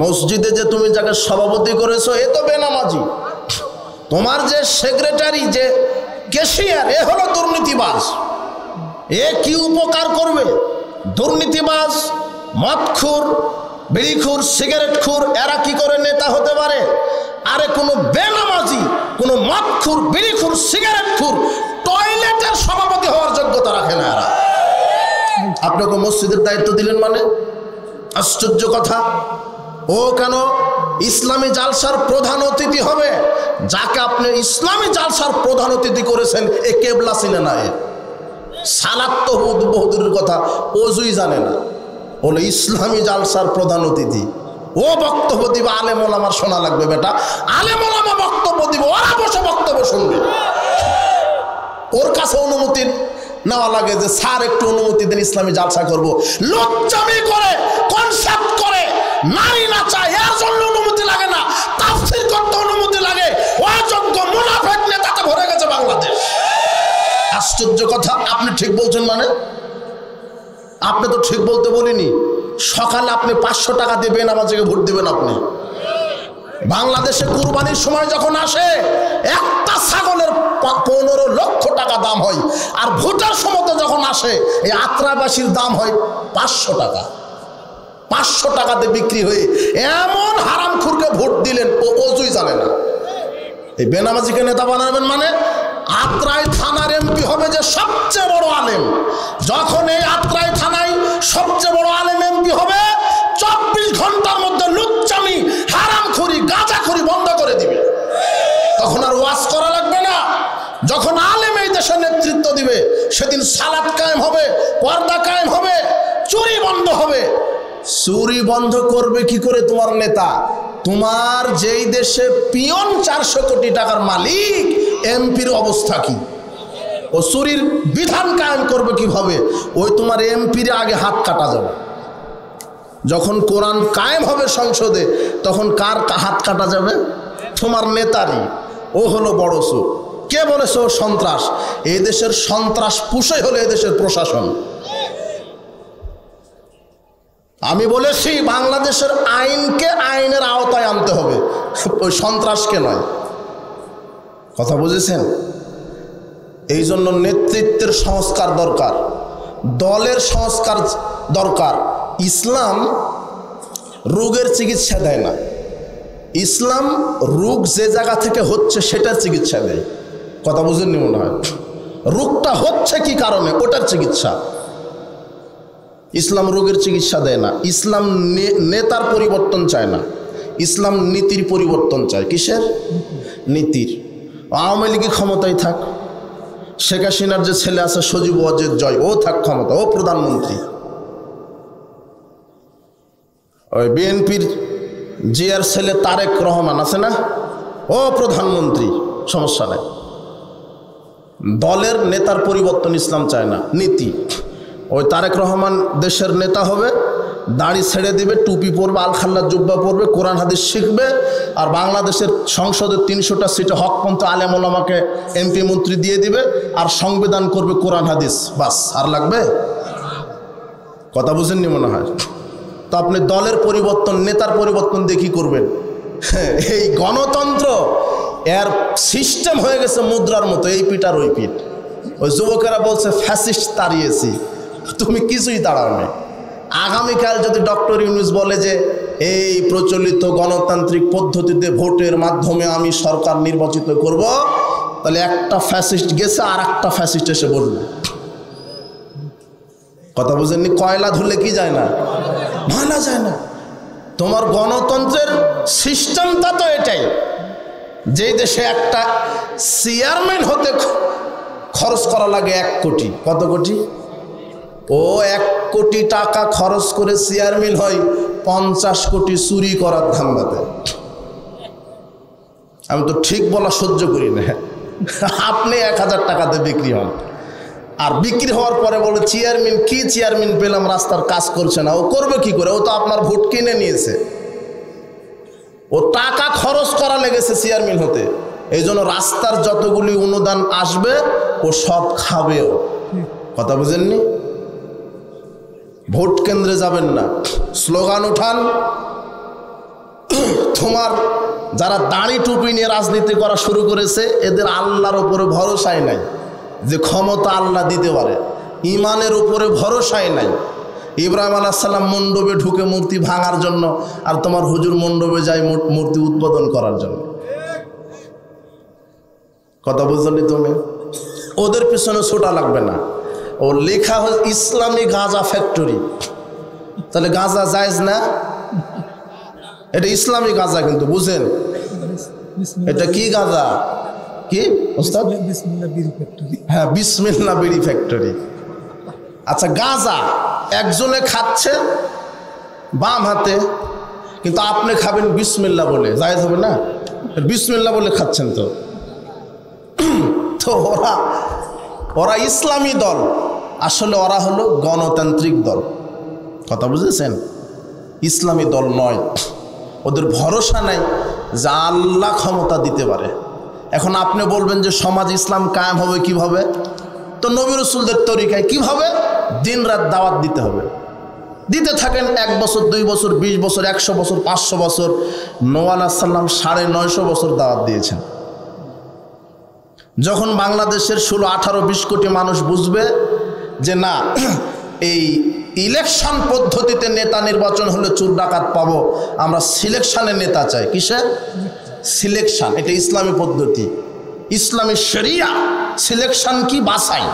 মসজিদে যে তুমি যাকে সভাপতি করেছো, এ তো বেনামাজি। তোমার যে সেক্রেটারি, যে ক্যাশিয়ার, এ হলো দুর্নীতিবাজ। এ কি উপকার করবে? দুর্নীতিবাজ, মদখোর, বিড়িখোর, সিগারেটখোর, এরা কি করে নেতা হতে পারে? আরে কোনো বেনামাজি, কোনো মদখোর, বিড়িখোর, সিগারেটখোর টয়লেটের সভাপতি হওয়ার যোগ্যতা রাখে না এরা। আপনাকে মসজিদের দায়িত্ব দিলেন মানে? আশ্চর্য কথা। ও কেন ইসলামী জালসার প্রধান অতিথি হবে? যাকে আপনি ইসলামী জালসার প্রধান অতিথি করেছেন, এ কেবলা চিনে না, এ সালাত তো বহুদূরের কথা, ওযুই জানে না, বলে ইসলামী জালসার প্রধান অতিথি। ও বক্তব্য দিবে, আলেম ওলামার শোনা লাগবে বেটা। আলেম ওলামা বক্তব্য দিবে, ওরা বসে বক্তব্য শুনবে। ওর কাছে অনুমতি নেওয়া লাগে যে স্যার একটু অনুমতি দেন, ইসলামী জালসা করব। লজ্জামি করে, কনসেপ্ট করে, নারী নাচায়, এর জন্য অনুমতি লাগে না। তাফসীর করতে অনুমতি লাগে। অযোগ্য মুনাফিক নেতাতে ভরে গেছে বাংলাদেশ। আশ্চর্য কথা। আপনি ঠিক বলছেন মানে? আপনি তো ঠিক বলতে বলিনি। সকালে আপনি 500 টাকা দিয়ে বেনামাজিকে ভোট দিবেন। আপনি বাংলাদেশে কুরবানির সময় যখন আসে, একটা ছাগলের 15 লক্ষ টাকা দাম হয়, আর ভোটের সময় যখন আসে, এই আত্রাবাসীর দাম হয় 500 টাকা। 500 টাকাতে বিক্রি হয়ে এমন হারামখোরকে ভোট দিলেন, ও ওযুই জানে না। এই বেনামাজিকে নেতা বানাবেন মানে? আত্রাই থানার এমপি হবে যে সবচেয়ে বড় আলেম। যখন এই আত্রাই থানায় সবচেয়ে বড় আলেম এমপি হবে, 24 ঘন্টার মধ্যে লুচ্চামি, হারামখোরি, গাঁজাখোরি বন্ধ করে দিবে। তখন আর ওয়াজ করা লাগবে না। যখন আলেম এই দেশের নেতৃত্ব দিবে, সেদিন সালাত কায়েম হবে, পর্দা কায়েম হবে, চুরি বন্ধ হবে। চুরি বন্ধ করবে কি করে তোমার নেতা? তোমার যেই দেশে পিয়ন 400 কোটি টাকার মালিক, এমপির অবস্থা কি? ও চুরির বিধান কায়েম করবে কিভাবে? ওই তোমার এমপির আগে হাত কাটা যাবে। যখন কোরআন কায়েম হবে সংসদে, তখন কার হাত কাটা যাবে? তোমার নেতারই। ও হলো বড় চোর। কে বলেছে ও সন্ত্রাস? এই দেশের সন্ত্রাস পুষে হলো এই দেশের প্রশাসন। আমি বলেছি বাংলাদেশের আইনকে আইনের আওতায় আনতে হবে, ওই সন্ত্রাসকে নয়। কথা বুঝেছেন? এই জন্য নেতৃত্বের সংস্কার দরকার, দলের সংস্কার দরকার। ইসলাম রোগের চিকিৎসা দেয় না। ইসলাম রোগ যে জায়গা থেকে হচ্ছে সেটার চিকিৎসা দেয়। কথা বুঝেননি মনে হয়? রোগটা হচ্ছে কি কারণে, ওটার চিকিৎসা। ইসলাম রোগের চিকিৎসা দেয় না। ইসলাম নেতার পরিবর্তন চায় না, ইসলাম নীতির পরিবর্তন চায়। কিসের? নীতির। আওয়ামী লীগ ক্ষমতায় থাক, শেখ হাসিনার যে ছেলে আছে সজীব ওয়াজেদ জয়, ও থাক ক্ষমতা, ও প্রধানমন্ত্রী। ওই বিএনপির জিয়ার ছেলে তারেক রহমান আছে না, ও প্রধানমন্ত্রী, সমস্যা নেই। দলের নেতার পরিবর্তন ইসলাম চায় না, নীতি। ওই তারেক রহমান দেশের নেতা হবে, দাড়ি ছেড়ে দিবে, টুপি পরবে, আলখাল্লার জুব্বা পরবে, কোরআন হাদিস শিখবে, আর বাংলাদেশের সংসদের 300টা সিটে হকপন্থী আলেম ওলামাকে এমপি মন্ত্রী দিয়ে দিবে, আর সংবিধান করবে কোরআন হাদিস, বাস। আর লাগবে? কথা বুঝেননি মনে হয়? তো আপনি দলের পরিবর্তন, নেতার পরিবর্তন দিয়ে কী করবেন? এই গণতন্ত্র এর সিস্টেম হয়ে গেছে মুদ্রার মতো, এই পিঠ আর ওই পিঠ। ওই যুবকেরা বলছে ফ্যাসিস্ট তাড়িয়েছি, তুমি কিছুই তাড়াও না। আগামীকাল যদি ডক্টর ইউনূস বলে যে এই প্রচলিত গণতান্ত্রিক পদ্ধতিতে ভোটের মাধ্যমে আমি সরকার নির্বাচিত করব, তাহলে একটা ফ্যাসিস্ট গেছে আর একটা ফ্যাসিস্ট এসে বলবে, কথা বুঝেননি? কয়লা ধুলে কি যায় না? মানা যায় না। তোমার গণতন্ত্রের সিস্টেমটা তো এটাই, যেই দেশে একটা চেয়ারম্যান হতে খরচ করা লাগে 1 কোটি। কত কোটি? ও 1 কোটি টাকা খরচ করে চেয়ারম্যান হয় 50 কোটি চুরি করার ধান্দাতে। আমি তো ঠিক বলা সহ্য করি না। আপনি 1000 টাকাতে বিক্রি হন, আর বিক্রি হওয়ার পরে বলে চেয়ারম্যান, কি চেয়ারম্যান পেলাম, রাস্তার কাজ করছে না। ও করবে কি করে? ও তো আপনার ভোট কিনে নিয়েছে, ও টাকা খরচ করা লেগেছে চেয়ারম্যান হতে। এই জন্য রাস্তার যতগুলি অনুদান আসবে ও সব খাবেও। কথা বুঝেননি? ভোট কেন্দ্রে যাবেন না, স্লোগান উঠান। তোমার যারা দাড়ি টুপি নিয়ে রাজনীতি করা শুরু করেছে, এদের আল্লাহর উপরে ভরসাই নাই যে ক্ষমতা আল্লাহ দিতে পারে, ইমানের উপরে ভরসাই নাই। ইব্রাহিম আলাইহিস সালাম মণ্ডপে ঢুকে মূর্তি ভাঙার জন্য, আর তোমার হুজুর মণ্ডপে যায় মূর্তি উদ্বোধন করার জন্য। কথা বুঝলি তুমি? ওদের পিছনে ছোটা লাগবে না। ও লেখা হয় ইসলামী গাঁজা ফ্যাক্টরি, তাহলে গাঁজা জায়েজ না? এটা ইসলামী গাঁজা, কিন্তু বুঝেন এটা কি গাঁজা? কি ওস্তাদ? হ্যাঁ, বিসমিল্লাহ বিড়ি ফ্যাক্টরি। আচ্ছা, গাঁজা একজনে খাচ্ছে বাম হাতে, কিন্তু আপনি খাবেন বিসমিল্লাহ বলে, জায়েজ হবে না? বিসমিল্লাহ বলে খাচ্ছেন তো। তো ওরা ইসলামী দল, আসলে ওরা হলো গণতান্ত্রিক দল। কথা বুঝেছেন? ইসলামী দল নয়। ওদের ভরসা নাই যে আল্লাহ ক্ষমতা দিতে পারে। এখন আপনি বলবেন যে সমাজ ইসলাম কায়েম হবে কিভাবে? তো নবী রাসূলদের তরিকায়। কিভাবে? দিন রাত দাওয়াত দিতে হবে। দিতে থাকেন 1 বছর, 2 বছর, 20 বছর, 100 বছর, 500 বছর। নূহ আলাইহিস সালাম 950 বছর দাওয়াত দিয়েছেন। যখন বাংলাদেশের 16, 18, 20 কোটি মানুষ বুঝবে যে না, এই ইলেকশন পদ্ধতিতে নেতা নির্বাচন হলে চোর ডাকাত পাবো, আমরা সিলেকশনে নেতা চাই। কিসে সিলেকশন? এটা ইসলামী পদ্ধতি, ইসলামী শরিয়া। সিলেকশন কি? বাছাই।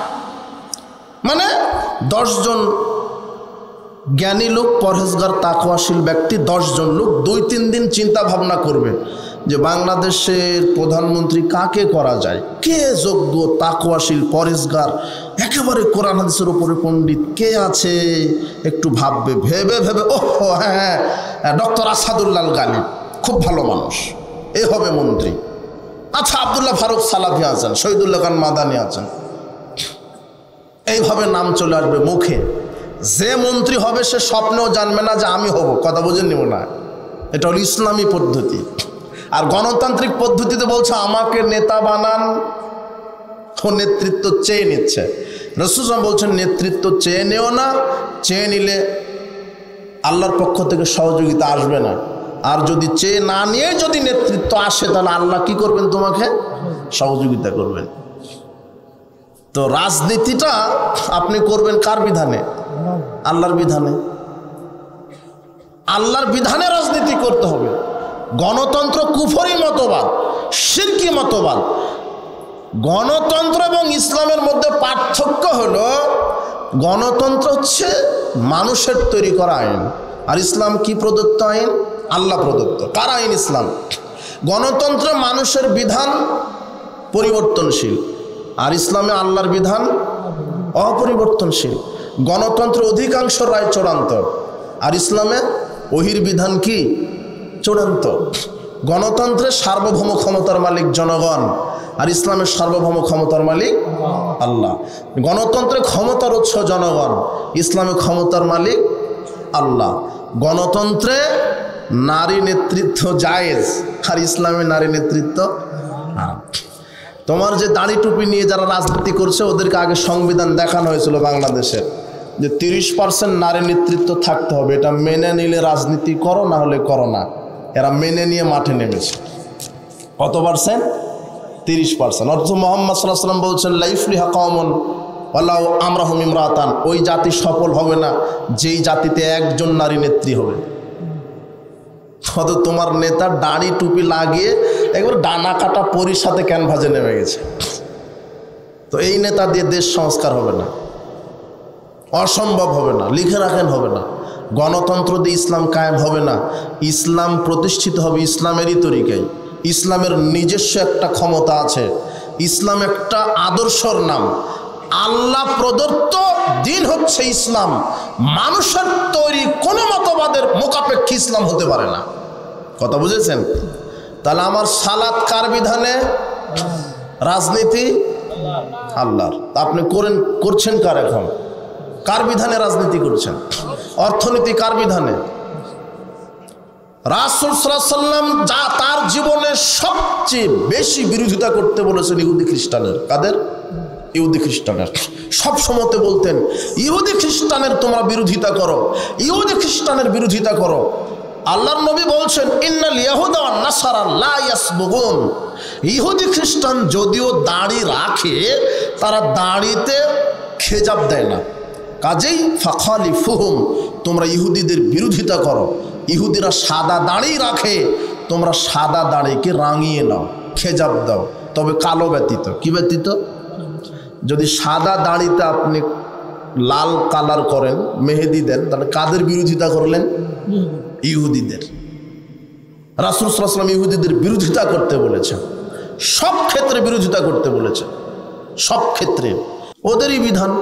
মানে 10 জন জ্ঞানী লোক, পরহেজগার, তাকওয়াশীল ব্যক্তি, 10 জন লোক 2-3 দিন চিন্তা ভাবনা করবে যে বাংলাদেশের প্রধানমন্ত্রী কাকে করা যায়, কে যোগ্য, তাকওয়াশীল, পরহেজগার, একেবারে কোরআন হাদিসের উপরে পণ্ডিত কে আছে, একটু ভাববে। ভেবে ভেবে ওহ হ্যাঁ, ডক্টর আসাদুল্লাহ গালিব খুব ভালো মানুষ, এ হবে মন্ত্রী। আচ্ছা, আব্দুল্লাহ ফারুক সালাফি আছেন, শহীদুল্লাহ খান মাদানী আছেন। এইভাবে নাম চলে আসবে মুখে। যে মন্ত্রী হবে সে স্বপ্নেও জানবে না যে আমি হব। কথা বুঝেন নিব না? এটা হলো ইসলামী পদ্ধতি। আর গণতান্ত্রিক পদ্ধতিতে বলছে আমাকে নেতা বানান, ও নেতৃত্ব চেয়ে নিচ্ছে। রাসূল বলছেন নেতৃত্ব চেয়ে নেও না, চেয়ে নিলে আল্লাহর পক্ষ থেকে সহযোগিতা আসবে না। আর যদি চেয়ে না নিয়ে যদি নেতৃত্ব আসে, তাহলে আল্লাহ কি করবেন? তোমাকে সহযোগিতা করবেন। তো রাজনীতিটা আপনি করবেন কার বিধানে? আল্লাহর বিধানে। আল্লাহর বিধানে রাজনীতি করতে হবে। গণতন্ত্র কুফরি মতবাদ, শিরকি মতবাদ। গণতন্ত্র এবং ইসলামের মধ্যে পার্থক্য হলো, গণতন্ত্র হচ্ছে মানুষের তৈরি করা আইন, আর ইসলাম কি প্রদত্ত আইন? আল্লাহ প্রদত্ত। কার আইন? ইসলাম। গণতন্ত্রে মানুষের বিধান পরিবর্তনশীল, আর ইসলামে আল্লাহর বিধান অপরিবর্তনশীল। গণতন্ত্র অধিকাংশ রায় চূড়ান্ত, আর ইসলামে ওহির বিধান কি? চূড়ান্ত। গণতন্ত্রের সার্বভৌম ক্ষমতার মালিক জনগণ, আর ইসলামের সার্বভৌম ক্ষমতার মালিক আল্লাহ। গণতন্ত্রে ক্ষমতার উৎস জনগণ, ইসলামে ক্ষমতার মালিক আল্লাহ। গণতন্ত্রে নারী নেতৃত্ব জায়েজ, আর ইসলামে নারী নেতৃত্ব না। তোমার যে দাড়ি টুপি নিয়ে যারা রাজনীতি করছে, ওদেরকে আগে সংবিধান দেখানো হয়েছিল বাংলাদেশের, যে 30% নারী নেতৃত্ব থাকতে হবে। এটা মেনে নিলে রাজনীতি করো, না হলে করো না। এরা মেনে নিয়ে মাঠে নেমেছে। কত পার্সেন্ট? 30%। অর্থ মুহাম্মদ সাল্লাল্লাহু আলাইহি ওয়াসাল্লাম বলছেন লা ইফলিহু কওমুন ওয়ালাউ আমরাহুম ইমরাতান। ওই জাতি সফল হবে না যেই জাতিতে একজন নারী নেত্রী হবে। অত তোমার নেতা দাড়ি টুপি লাগিয়ে একবার ডানা কাটা পরির সাথে ক্যানভাসে নেমে গেছে। তো এই নেতা দিয়ে দেশ সংস্কার হবে না, অসম্ভব হবে না, লিখে রাখেন হবে না। গণতন্ত্র দিয়ে ইসলাম কায়েম হবে না। ইসলাম প্রতিষ্ঠিত হবে ইসলামেরই তরিকায়। ইসলামের নিজস্ব একটা ক্ষমতা আছে, ইসলাম একটা আদর্শর নাম। আল্লাহ প্রদত্ত দিন হচ্ছে ইসলাম। মানুষের তৈরি কোনো মতবাদের মোকাপেক্ষী ইসলাম হতে পারে না। কথা বুঝেছেন? তাহলে আমার সালাত কার বিধানে? রাজনীতি আল্লাহর। আপনি করছেন কার? এখন কার বিধানে রাজনীতি করছেন? অর্থনীতি কার বিধানে? রাসূল সাল্লাল্লাহু আলাইহি ওয়াসাল্লাম যা তার জীবনে সবচেয়ে বেশি বিরোধিতা করতে বলেছেন ইহুদি খ্রিস্টানের। কাদের? ইহুদি খ্রিস্টানের। সব সময়তে বলতেন ইহুদি খ্রিস্টানের তোমরা বিরোধিতা করো, ইহুদি খ্রিস্টানের বিরোধিতা করো। আল্লাহর নবী বলছেন ইন্নাল ইয়াহুদা ওয়ান নাসারা লা ইয়াসবুগুন। ইহুদি খ্রিস্টান যদিও দাড়ি রাখে, তারা দাড়িতে খেজাব দেয় না। কাজেই ফাখালিফুহুম, তোমরা ইহুদিদের বিরোধিতা করো। ইহুদিরা সাদা দাড়ি রাখে, তোমরা সাদা দাড়িকে রাঙিয়ে নাও, খেজাব দাও, তবে কালো ব্যতীত। কি ব্যতীত? যদি সাদা দাড়িতে আপনি লাল কালার করেন, মেহেদি দেন, তাহলে কাদের বিরোধিতা করলেন? ইহুদিদের। রাসূল সাল্লাল্লাহু আলাইহি ওয়াসাল্লাম ইহুদিদের বিরোধিতা করতে বলেছেন, সব ক্ষেত্রে বিরোধিতা করতে বলেছেন, সব ক্ষেত্রে। ওদেরই বিধান।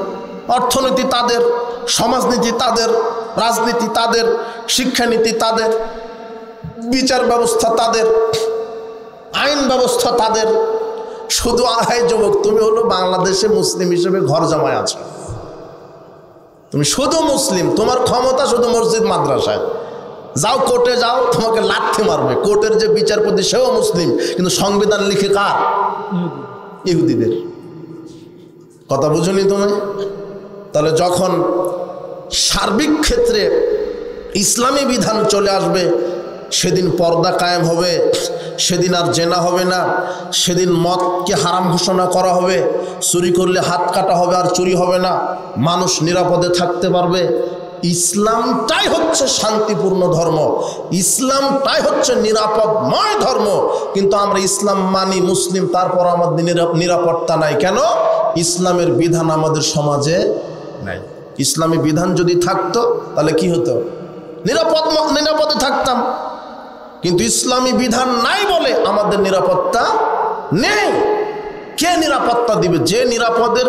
অর্থনীতি তাদের, সমাজনীতি তাদের, রাজনীতি তাদের, শিক্ষানীতি তাদের, বিচার ব্যবস্থা তাদের, আইন ব্যবস্থা তাদের। শুধু আহাই যুবক, তুমি হলো বাংলাদেশে মুসলিম হিসেবে ঘর জামায় আছো, তুমি শুধু মুসলিম, তোমার ক্ষমতা শুধু মসজিদ মাদ্রাসায়। যাও কোর্টে যাও, তোমাকে লাথি মারবে। কোর্টের যে বিচারপতি সেও মুসলিম, কিন্তু সংবিধান লিখে কার? ইহুদিদের। কথা বুঝনি তুমি? তাহলে যখন সার্বিক ক্ষেত্রে ইসলামী বিধান চলে আসবে, সেদিন পর্দা কায়েম হবে, সেদিন আর জেনা হবে না, সেদিন মদকে হারাম ঘোষণা করা হবে, চুরি করলে হাত কাটা হবে আর চুরি হবে না, মানুষ নিরাপদে থাকতে পারবে। ইসলামটাই হচ্ছে শান্তিপূর্ণ ধর্ম, ইসলামটাই হচ্ছে নিরাপদময় ধর্ম। কিন্তু আমরা ইসলাম মানি, মুসলিম, তারপর আমাদের নিরাপত্তা নাই। কেন? ইসলামের বিধান আমাদের সমাজে নাই। ইসলামী বিধান যদি থাকতো তাহলে কি হতো? নিরাপদে থাকতাম। কিন্তু ইসলামী বিধান নাই বলে আমাদের নিরাপত্তা নেই। কে নিরাপত্তা দিবে? যে নিরাপদের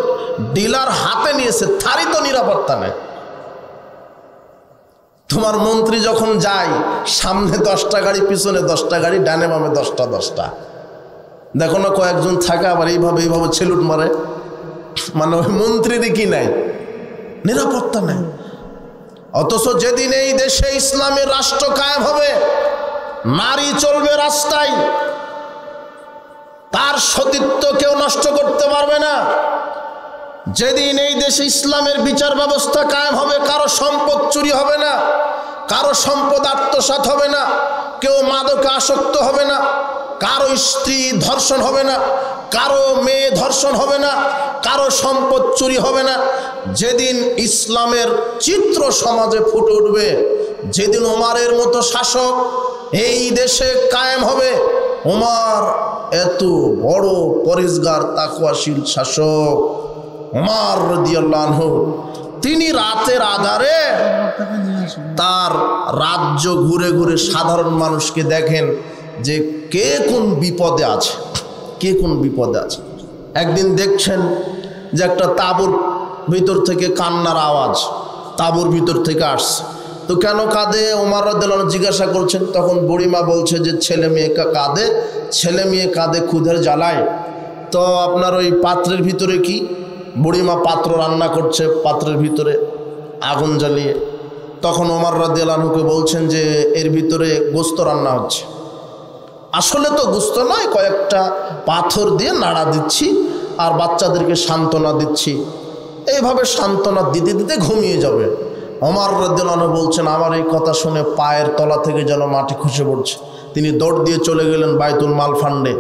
ডিলার হাতে নিয়েছে তারই তো নিরাপত্তা নেই। তোমার মন্ত্রী যখন যায়, সামনে 10টা গাড়ি, পিছনে 10টা গাড়ি, ডানে বামে 10টা। দেখো না কয়েকজন থাকে আবার এইভাবে ছেলুট মারে। মানে ওই মন্ত্রীরই কি নাই? নিরাপত্তা নাই। অথচ যেদিন এই দেশে ইসলামের রাষ্ট্র কায়েম হবে, নারী চলবে রাস্তায়, তার সতীত্ব কেউ নষ্ট করতে পারবে না। যেদিন এই দেশে ইসলামের বিচার ব্যবস্থা কায়েম হবে, কারো সম্পদ চুরি হবে না, কারো সম্পদ আত্মসাৎ হবে না, কেউ মাদকে আসক্ত হবে না, কারো স্ত্রী ধর্ষণ হবে না, কারো মেয়ে ধর্ষণ হবে না, কারো সম্পদ চুরি হবে না। যেদিন ইসলামের চিত্র সমাজে ফুটে উঠবে, যেদিন ওমরের মতো শাসক এই দেশে কায়েম হবে, ওমর এত বড় পরেজগার তাকওয়াশীল শাসক ওমর রাদিয়াল্লাহু আনহু, তিনি রাতের আধারে তার রাজ্য ঘুরে ঘুরে সাধারণ মানুষকে দেখেন যে কে কোন বিপদে আছে, কে কোন বিপদে আছে। একদিন দেখছেন যে একটা তাঁবুর ভিতর থেকে কান্নার আওয়াজ তাঁবুর ভিতর থেকে আসছে। তো কেন কাঁদে? ওমর রাদিয়াল্লাহু আনহু জিজ্ঞাসা করছেন। তখন বুড়িমা বলছে যে ছেলে মেয়ে কাঁদে, ছেলে মেয়ে কাঁদে ক্ষুধার জ্বালায়। তো আপনার ওই পাত্রের ভিতরে কি? বুড়িমা পাত্র রান্না করছে, পাত্রের ভিতরে আগুন জ্বালিয়ে। তখন ওমর রাদিয়াল্লাহু আনহুকে বলছেন যে এর ভিতরে গোস্ত রান্না হচ্ছে। আসলে তো গোস্ত নয়, কয়েকটা পাথর দিয়ে নাড়া দিচ্ছি আর বাচ্চাদেরকে সান্ত্বনা দিচ্ছি। এইভাবে সান্ত্বনা দিতে দিতে ঘুমিয়ে যাবে। ওমর রাদিয়াল্লাহু আনহু বলছেন, আমার এই কথা শুনে পায়ের তলা থেকে যেন মাটি খসে পড়ছে। তিনি দৌড় দিয়ে চলে গেলেন বাইতুল মাল ফান্ডে,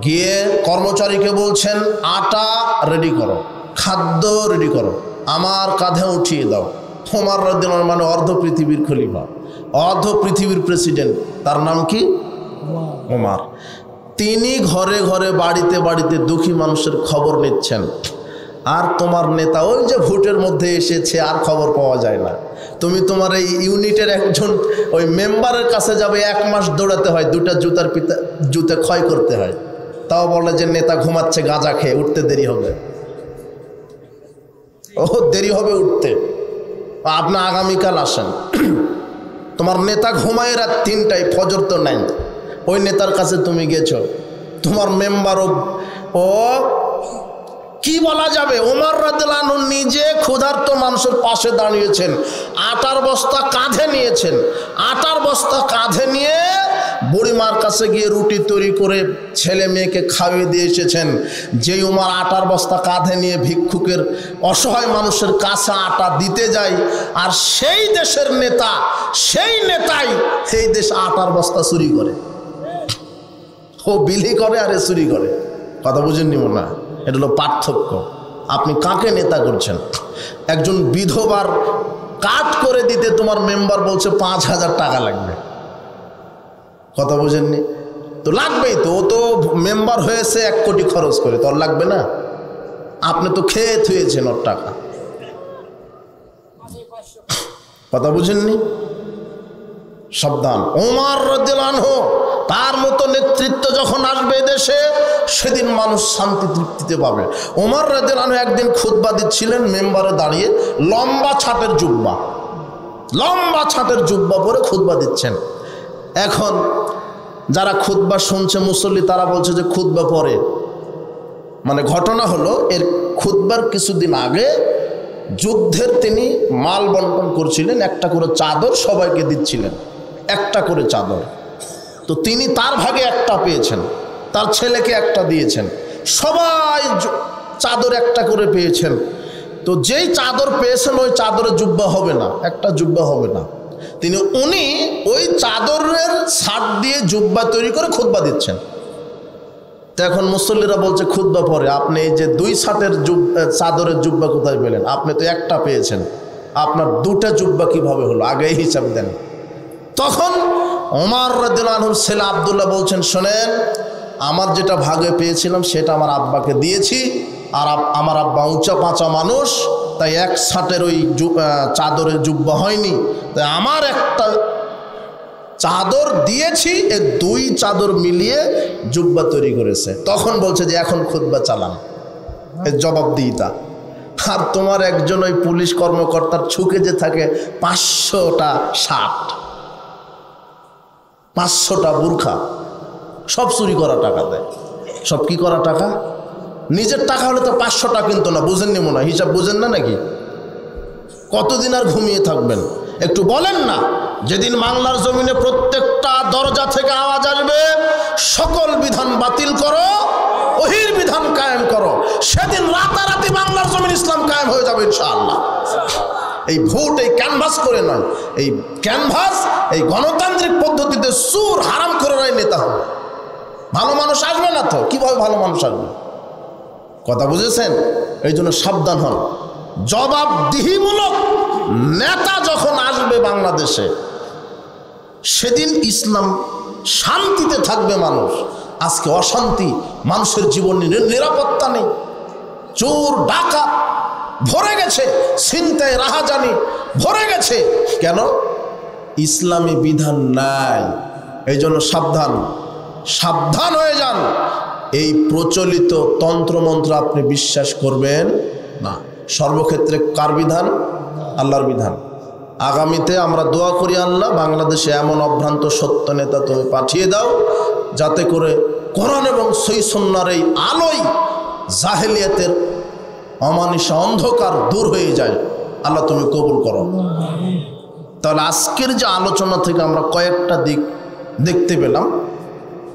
গিয়ে কর্মচারীকে বলছেন আটা রেডি করো, খাদ্য রেডি করো, আমার কাঁধে উঠিয়ে দাও। ওমর রাদিয়াল্লাহু আনহু মানে অর্ধ পৃথিবীর খলিফা, অর্ধ পৃথিবীর প্রেসিডেন্ট, তার নাম কি? ওমর। তিনি ঘরে ঘরে বাড়িতে বাড়িতে দুঃখী মানুষের খবর নিচ্ছেন। আর তোমার নেতা ওই যে ভোটের মধ্যে এসেছে, আর খবর পাওয়া যায় না। তুমি তোমার এই ইউনিটের একজন ওই মেম্বারের কাছে যাবে, 1 মাস দৌড়াতে হয়, 2টা জুতে ক্ষয় করতে হয়, তাও বলে যে নেতা ঘুমাচ্ছে গাঁজা খেয়ে, উঠতে দেরি হবে। ও দেরি হবে উঠতে, আপনি আগামীকাল আসেন। তোমার নেতা ঘুমায় রাত 3টায়, ফজর তো নাই, ওই নেতার কাছে তুমি গেছো, তোমার মেম্বারও ও কি বলা যাবে, ওমর রাদিয়াল্লাহু আনহু নিজে ক্ষুধার্ত মানুষের পাশে দাঁড়িয়েছেন, আটার বস্তা কাঁধে নিয়েছেন, আটার বস্তা কাঁধে নিয়ে বুড়িমার কাছে গিয়ে রুটি তৈরি করে ছেলে মেয়েকে খাইয়ে দিয়ে এসেছেন। যেই ওমর আটার বস্তা কাঁধে নিয়ে ভিক্ষুকের অসহায় মানুষের কাছে আটা দিতে যায়, আর সেই দেশের নেতা, সেই নেতাই সেই দেশ আটার বস্তা চুরি করে, ও বিলি করে আর এ চুরি করে। কথা বুঝেননি মনে হয়? এটা হলো পার্থক্য। আপনি কাকে নেতা করছেন? একজন বিধবার কাট করে দিতে তোমার মেম্বার বলছে 5000 টাকা লাগবে। কথা বুঝেননি? তো লাগবেই তো, ও তো মেম্বার হয়েছে 1 কোটি খরচ করে, তোর লাগবে না? আপনি তো খেয়ে থুয়েছেন ওর টাকা। কথা বুঝেননি? সাবধান। ওমর রাদিয়াল্লাহু আনহু, তার মতো নেতৃত্ব যখন আসবে দেশে, সেদিন মানুষ শান্তি তৃপ্তিতে পাবে। ওমর রাদিয়াল্লাহু আনহু একদিন খুতবা দিচ্ছিলেন মেম্বারে দাঁড়িয়ে, লম্বা ছাটের জুব্বা পরে খুতবা দিচ্ছেন। এখন যারা খুতবা শুনছে মুসল্লি, তারা বলছে যে খুতবা পরে, মানে ঘটনা হলো এর খুতবার কিছুদিন আগে যুদ্ধের তিনি মাল বন্টন করছিলেন, একটা করে চাদর সবাইকে দিচ্ছিলেন, একটা করে চাদর। তো তিনি তার ভাগে একটা পেয়েছেন, তার ছেলেকে একটা দিয়েছেন, সবাই চাদর একটা করে পেয়েছেন। তো যেই চাদর পেয়েছেন ওই চাদরে জুব্বা হবে না, একটা জুব্বা হবে না। উনি ওই চাদরের ছাট দিয়ে জুব্বা তৈরি করে খুতবা দিচ্ছেন। তো এখন মুসল্লিরা বলছে খুতবা পরে, আপনি এই যে 2 ছাটের চাদরের জুব্বা কোথায় পেলেন? আপনি তো একটা পেয়েছেন, আপনার 2টা জুব্বা কিভাবে হলো? আগে হিসাব দেন। তখন ওমর রাদিয়াল্লাহু আনহুর ছেলে আব্দুল্লাহ বলছেন, শোনেন, আমার যেটা ভাগে পেয়েছিলাম সেটা আমার আব্বাকে দিয়েছি, আর আমার আব্বা উঁচা পাঁচা মানুষ, তাই 1 ছাটের ওই চাদরের জুব্বা হয়নি, তাই আমার একটা চাদর দিয়েছি, এই 2 চাদর মিলিয়ে জুব্বা তৈরি করেছে। তখন বলছে যে এখন খুতবা চালান, এর জবাব দিই তা। আর তোমার একজন ওই পুলিশ কর্মকর্তার ছুকে যে থাকে 500টা শার্ট, 500টা বুরখা, সব চুরি করা টাকা দেয়। সব কি করা টাকা? নিজের টাকা হলে তো 500টা কিনতো না, বুঝেননি মনে হয়? হিসাব বুঝেন না নাকি? কতদিন আর ঘুমিয়ে থাকবেন? একটু বলেন না। যেদিন বাংলার জমিনে প্রত্যেকটা দরজা থেকে আওয়াজ আসবে, সকল বিধান বাতিল করো, ওহির বিধান কায়েম করো, সেদিন রাতারাতি বাংলার জমিন ইসলাম কায়েম হয়ে যাবে ইনশাআল্লাহ। এই ভোট এই ক্যানভাস করে নয়, এই ক্যানভাস এই গণতান্ত্রিক পদ্ধতিতে সুর হারাম করে নেতা হবে। ভালো মানুষ আসবে না তো, কিভাবে ভালো মানুষ আসবে? কথা বুঝেছেন? এই জন্য সাবধান হন। জবাবদিহিমূলক নেতা যখন আসবে বাংলাদেশে, সেদিন ইসলাম শান্তিতে থাকবে মানুষ। আজকে অশান্তি, মানুষের জীবনে নিরাপত্তা নেই, চোর ডাকাত ভরে গেছে, ছিনতাই রাহাজানি ভরে গেছে। কেন? ইসলামী বিধান নাই। এই জন্য সাবধান হয়ে যান। এই প্রচলিত তন্ত্রমন্ত্র আপনি বিশ্বাস করবেন না। সর্বক্ষেত্রে কার বিধান? আল্লাহর বিধান। আগামীতে আমরা দোয়া করি, আল্লাহ বাংলাদেশে এমন অভ্রান্ত সত্য নেতা তুমি পাঠিয়ে দাও, যাতে করে কোরআন এবং সহিহ সুন্নাহর এই আলোয় জাহেলিয়াতের অমানিসা অন্ধকার দূর হয়ে যায়। আল্লাহ তুমি কবুল করো। তাহলে আজকের যে আলোচনা থেকে আমরা কয়েকটা দিক দেখতে পেলাম,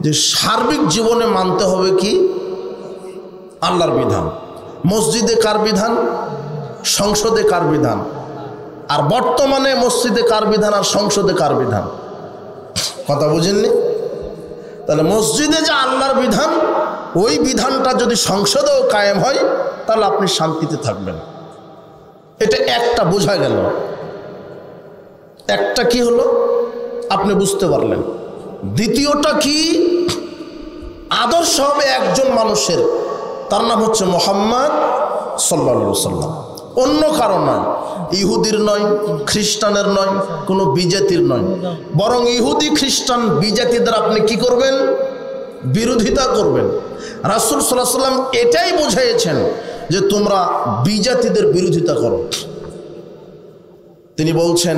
যে সার্বিক জীবনে মানতে হবে কি? আল্লাহর বিধান। মসজিদে কার বিধান? সংসদে কার বিধান? আর বর্তমানে মসজিদে কার বিধান আর সংসদে কার বিধান? কথা বুঝেননি? তাহলে মসজিদে যে আল্লাহর বিধান, ওই বিধানটা যদি সংসদেও কায়েম হয়, তাহলে আপনি শান্তিতে থাকবেন। এটা একটা বোঝা গেল। একটা কি হলো? আপনি বুঝতে পারলেন। দ্বিতীয়টা কি? আদর্শ হবে একজন মানুষের, তার নাম হচ্ছে মুহাম্মদ সাল্লাল্লাহু আলাইহি ওয়াসাল্লাম, অন্য কারো নয়, ইহুদির নয়, খ্রিস্টানের নয়, কোনো বিজাতির নয়। বরং ইহুদি খ্রিস্টান বিজাতিদের আপনি কি করবেন? বিরোধিতা করবেন। রাসূল সাল্লাল্লাহু আলাইহি ওয়াসাল্লাম এটাই বুঝিয়েছেন যে তোমরা বিজাতিদের বিরোধিতা করো। তিনি বলছেন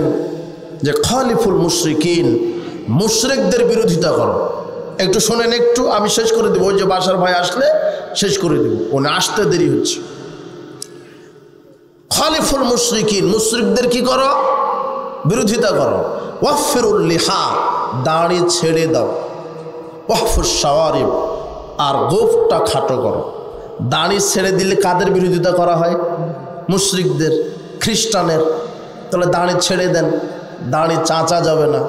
যে খালিফুল মুশরিকিন, মুশরিকদের বিরোধিতা করো। একটু শোনেন, একটু আমি শেষ করে দেবো, ওই যে বাসার ভাই আসলে শেষ করে দেবো, উনি আসতে দেরি হচ্ছে। খালিফুল মুশরিকিন, মুশরিকদের কি করো? বিরোধিতা করো। ওয়াফিরুল লিহা, দাড়ি ছেড়ে দাও। ওয়াহফুস শাওয়ারিব, আর গোফটা খাটো করো। দাড়ি ছেড়ে দিলে কাদের বিরোধিতা করা হয়? মুশরিকদের, খ্রিস্টানের। তাহলে দাড়ি ছেড়ে দেন, দাড়ি চাঁচা যাবে না,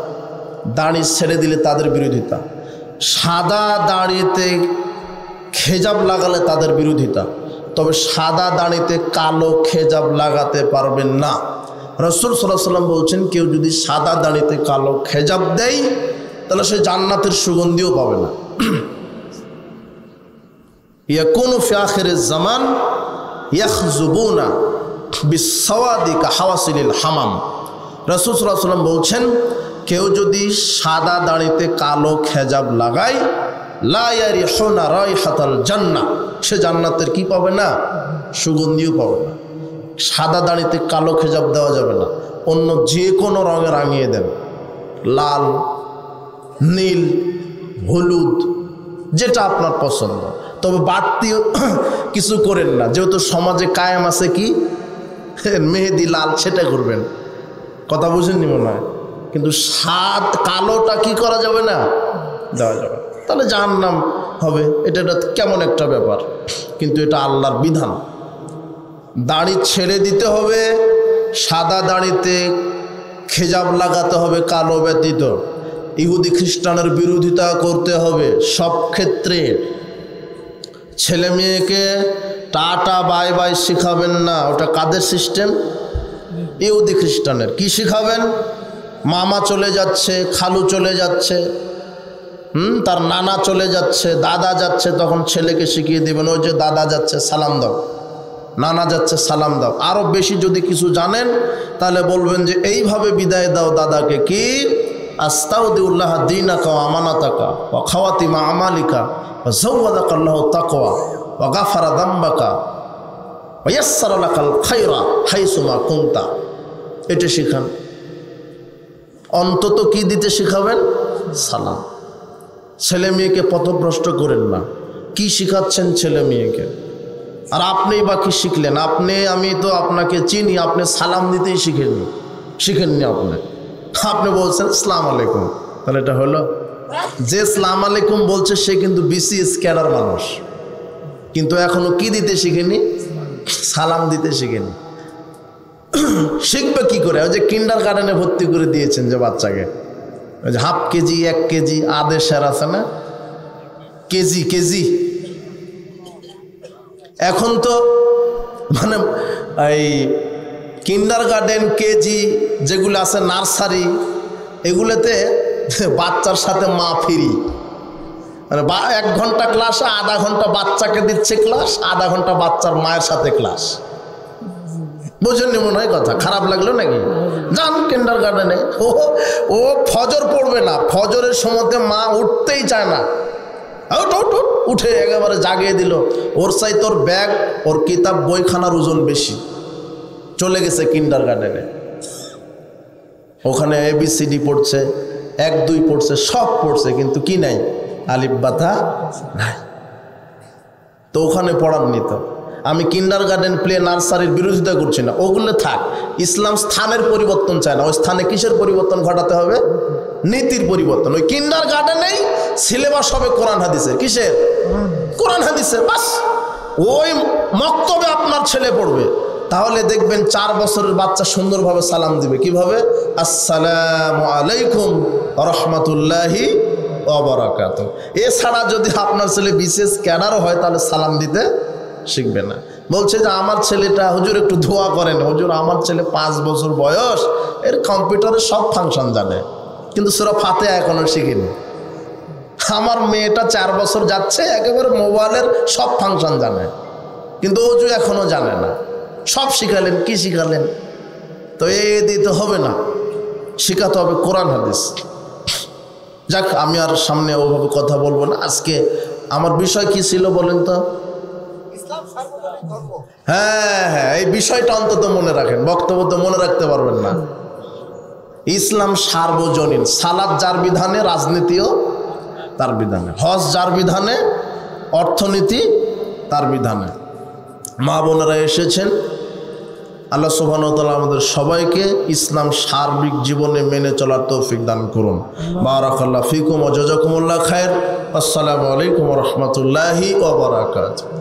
দাড়ি ছেড়ে দিলে তাদের বিরোধিতা। সাদা দাড়িতে খেজাব লাগালে তাদের বিরোধিতা, তবে সাদা দাড়িতে কালো খেজাব লাগাতে পারবেন না। রাসূল সাল্লাল্লাহু আলাইহি ওয়াসাল্লাম বলছেন কেউ যদি সাদা দাড়িতে কালো খেজাব দেয় তাহলে সে জান্নাতের সুগন্ধিও পাবে না। ইয়াকুনু ফি আখিরিজ জামান ইয়াখযুবুনা বিসসাওয়াদি কাহাওয়াসিলিল হামাম। রাসূল সাল্লাল্লাহু আলাইহি ওয়াসাল্লাম বলছেন কেউ যদি সাদা দাড়িতে কালো খেজাব লাগায়, লা ইয়ারিহুনা রাইহাতাল জান্নাহ, সে জান্নাতের কি পাবে না? সুগন্ধিও পাবে না। সাদা দাড়িতে কালো খেজাব দেওয়া যাবে না, অন্য যে কোনো রঙে রাঙিয়ে দেন, লাল, নীল, হলুদ, যেটা আপনার পছন্দ। তবে বাড়তি কিছু করেন না, যেহেতু সমাজে কায়েম আছে কি মেহেদি লাল, সেটা করবেন। কথা বুঝেননি মনে হয়? কিন্তু কালোটা কি করা যাবে না, দেওয়া যাবে, তাহলে জাহান্নাম হবে। এটা কেমন একটা ব্যাপার, কিন্তু এটা আল্লাহর বিধান। দাড়ি ছেড়ে দিতে হবে, সাদা দাড়িতে খেজাব লাগাতে হবে কালো ব্যতীত। ইহুদি খ্রিস্টানের বিরোধিতা করতে হবে সব ক্ষেত্রে। ছেলে মেয়েকে টাটা বাই বাই শিখাবেন না, ওটা কাদের সিস্টেম? ইহুদি খ্রিস্টানের। কি শিখাবেন? মামা চলে যাচ্ছে, খালু চলে যাচ্ছে, তার নানা চলে যাচ্ছে, দাদা যাচ্ছে, তখন ছেলেকে শিখিয়ে দেবেন ওই যে দাদা যাচ্ছে সালাম দাও, নানা যাচ্ছে সালাম দাও। আরও বেশি যদি কিছু জানেন তাহলে বলবেন যে এইভাবে বিদায় দাও দাদাকে, কি আস্তাউদিউল্লাহ দীনাকা ওয়া আমানাতাকা ওয়া খাওয়াতিমা আমালিকা ওয়া যাওয়াদাকা আল্লাহু তাকওয়া ওয়া গাফারা যামবাকা ওয়া ইয়াসসারা লাকাল খায়রা হাইসুমা কুনতা। এটা শিখান। অন্তত কি দিতে শিখাবেন? সালাম। ছেলে মেয়েকে পথভ্রষ্ট করেন না। কি শিখাচ্ছেন ছেলে মেয়েকে? আর আপনি বা কি শিখলেন? আমি তো আপনাকে চিনি, আপনি সালাম দিতেই শিখেননি। আপনি বলছেন আসসালামু আলাইকুম, তাহলে এটা হলো? যে আসসালামু আলাইকুম বলছে সে কিন্তু বিসিএস ক্যাডার মানুষ, কিন্তু এখনো কি দিতে শিখেনি? সালাম দিতে শিখেনি। শিখবে কি করে? ওই যে কিন্ডার গার্ডেনে ভর্তি করে দিয়েছেন যে বাচ্চাকে, ওই যে হাফ কেজি, 1 কেজি আদেশের আছে না, কেজি। এখন তো মানে এই কিন্ডার গার্ডেন, কেজি যেগুলো আছে, নার্সারি, এগুলোতে বাচ্চার সাথে মা ফ্রি। মানে 1 ঘন্টা ক্লাস, আধা ঘন্টা বাচ্চাকে দিচ্ছে ক্লাস, আধা ঘন্টা বাচ্চার মায়ের সাথে ক্লাস। বুঝেননি মনে হয় কথা? খারাপ লাগলো নাকি? যান কিন্ডার গার্ডেনে। ও ফজর পড়বে না, ফজরের সময়তে মা উঠতেই চায় না, উঠে একেবারে জাগিয়ে দিল। ওর চাই তোর ব্যাগ, ওর কিতাব বইখানার ওজন বেশি। চলে গেছে কিন্ডার গার্ডেনে, ওখানে ABCD পড়ছে, 1 2 পড়ছে, সব পড়ছে, কিন্তু কি নাই? আলিফ বাতা নাই। তো ওখানে পড়াননি। তো আমি কিন্ডার গার্ডেন, প্লে, নার্সারির বিরোধিতা করছি না, ওগুলো থাক। ইসলাম স্থানের পরিবর্তন চায় না, ওই স্থানে কিসের পরিবর্তন ঘটাতে হবে? নীতির পরিবর্তন। ওই কিন্ডার গার্ডেনেই সিলেবাস হবে কোরআন হাদিসের। কিসের? কোরআন হাদিসের। বাস ওই মক্তবে আপনার ছেলে পড়বে, তাহলে দেখবেন 4 বছরের বাচ্চা সুন্দরভাবে সালাম দিবে। কিভাবে? আসসালামু আলাইকুম ওয়া রাহমাতুল্লাহি ওয়া বারাকাতুহু। এছাড়া যদি আপনার ছেলে বিশেষ ক্যাডারও হয় তাহলে সালাম দিতে শিখবে না। বলছে যে আমার ছেলেটা, হুজুর একটু দোয়া করেন। হুজুর আমার ছেলে 5 বছর বয়স, এর কম্পিউটারের সব ফাংশন জানে, কিন্তু সূরা ফাতিহা এখনো শিখিনি। আমার মেয়েটা 4 বছর যাচ্ছে, একেবারে মোবাইলের সব ফাংশন জানে, কিন্তু অজু এখনো জানে না। সব শিখালেন, কি শিখালেন? তো এই দিতে হবে না, শিখাতে হবে কোরআন হাদিস। যাক, আমি আর সামনে ওভাবে কথা বলবো না। আজকে আমার বিষয় কি ছিল বলেন তো? হ্যাঁ হ্যাঁ, এই বিষয়টা অন্তত মনে রাখেন, বক্তব্য তো মনে রাখতে পারবেন না। ইসলাম সার্বজনীন, সালাত যার বিধানে, রাজনীতিও তার বিধানে, হজ যার বিধানে, অর্থনীতি তার বিধানে। মা বোনেরা এসেছেন, আল্লাহ সুবহানাহু ওয়া তাআলা আমাদের সবাইকে ইসলাম সার্বিক জীবনে মেনে চলার তৌফিক দান করুন। বারাকাল্লাহু ফিকুম ওয়া জাযাকুমুল্লাহ খায়র। আসসালামু আলাইকুম ওয়া রাহমাতুল্লাহি ওয়া বারাকাতুহু।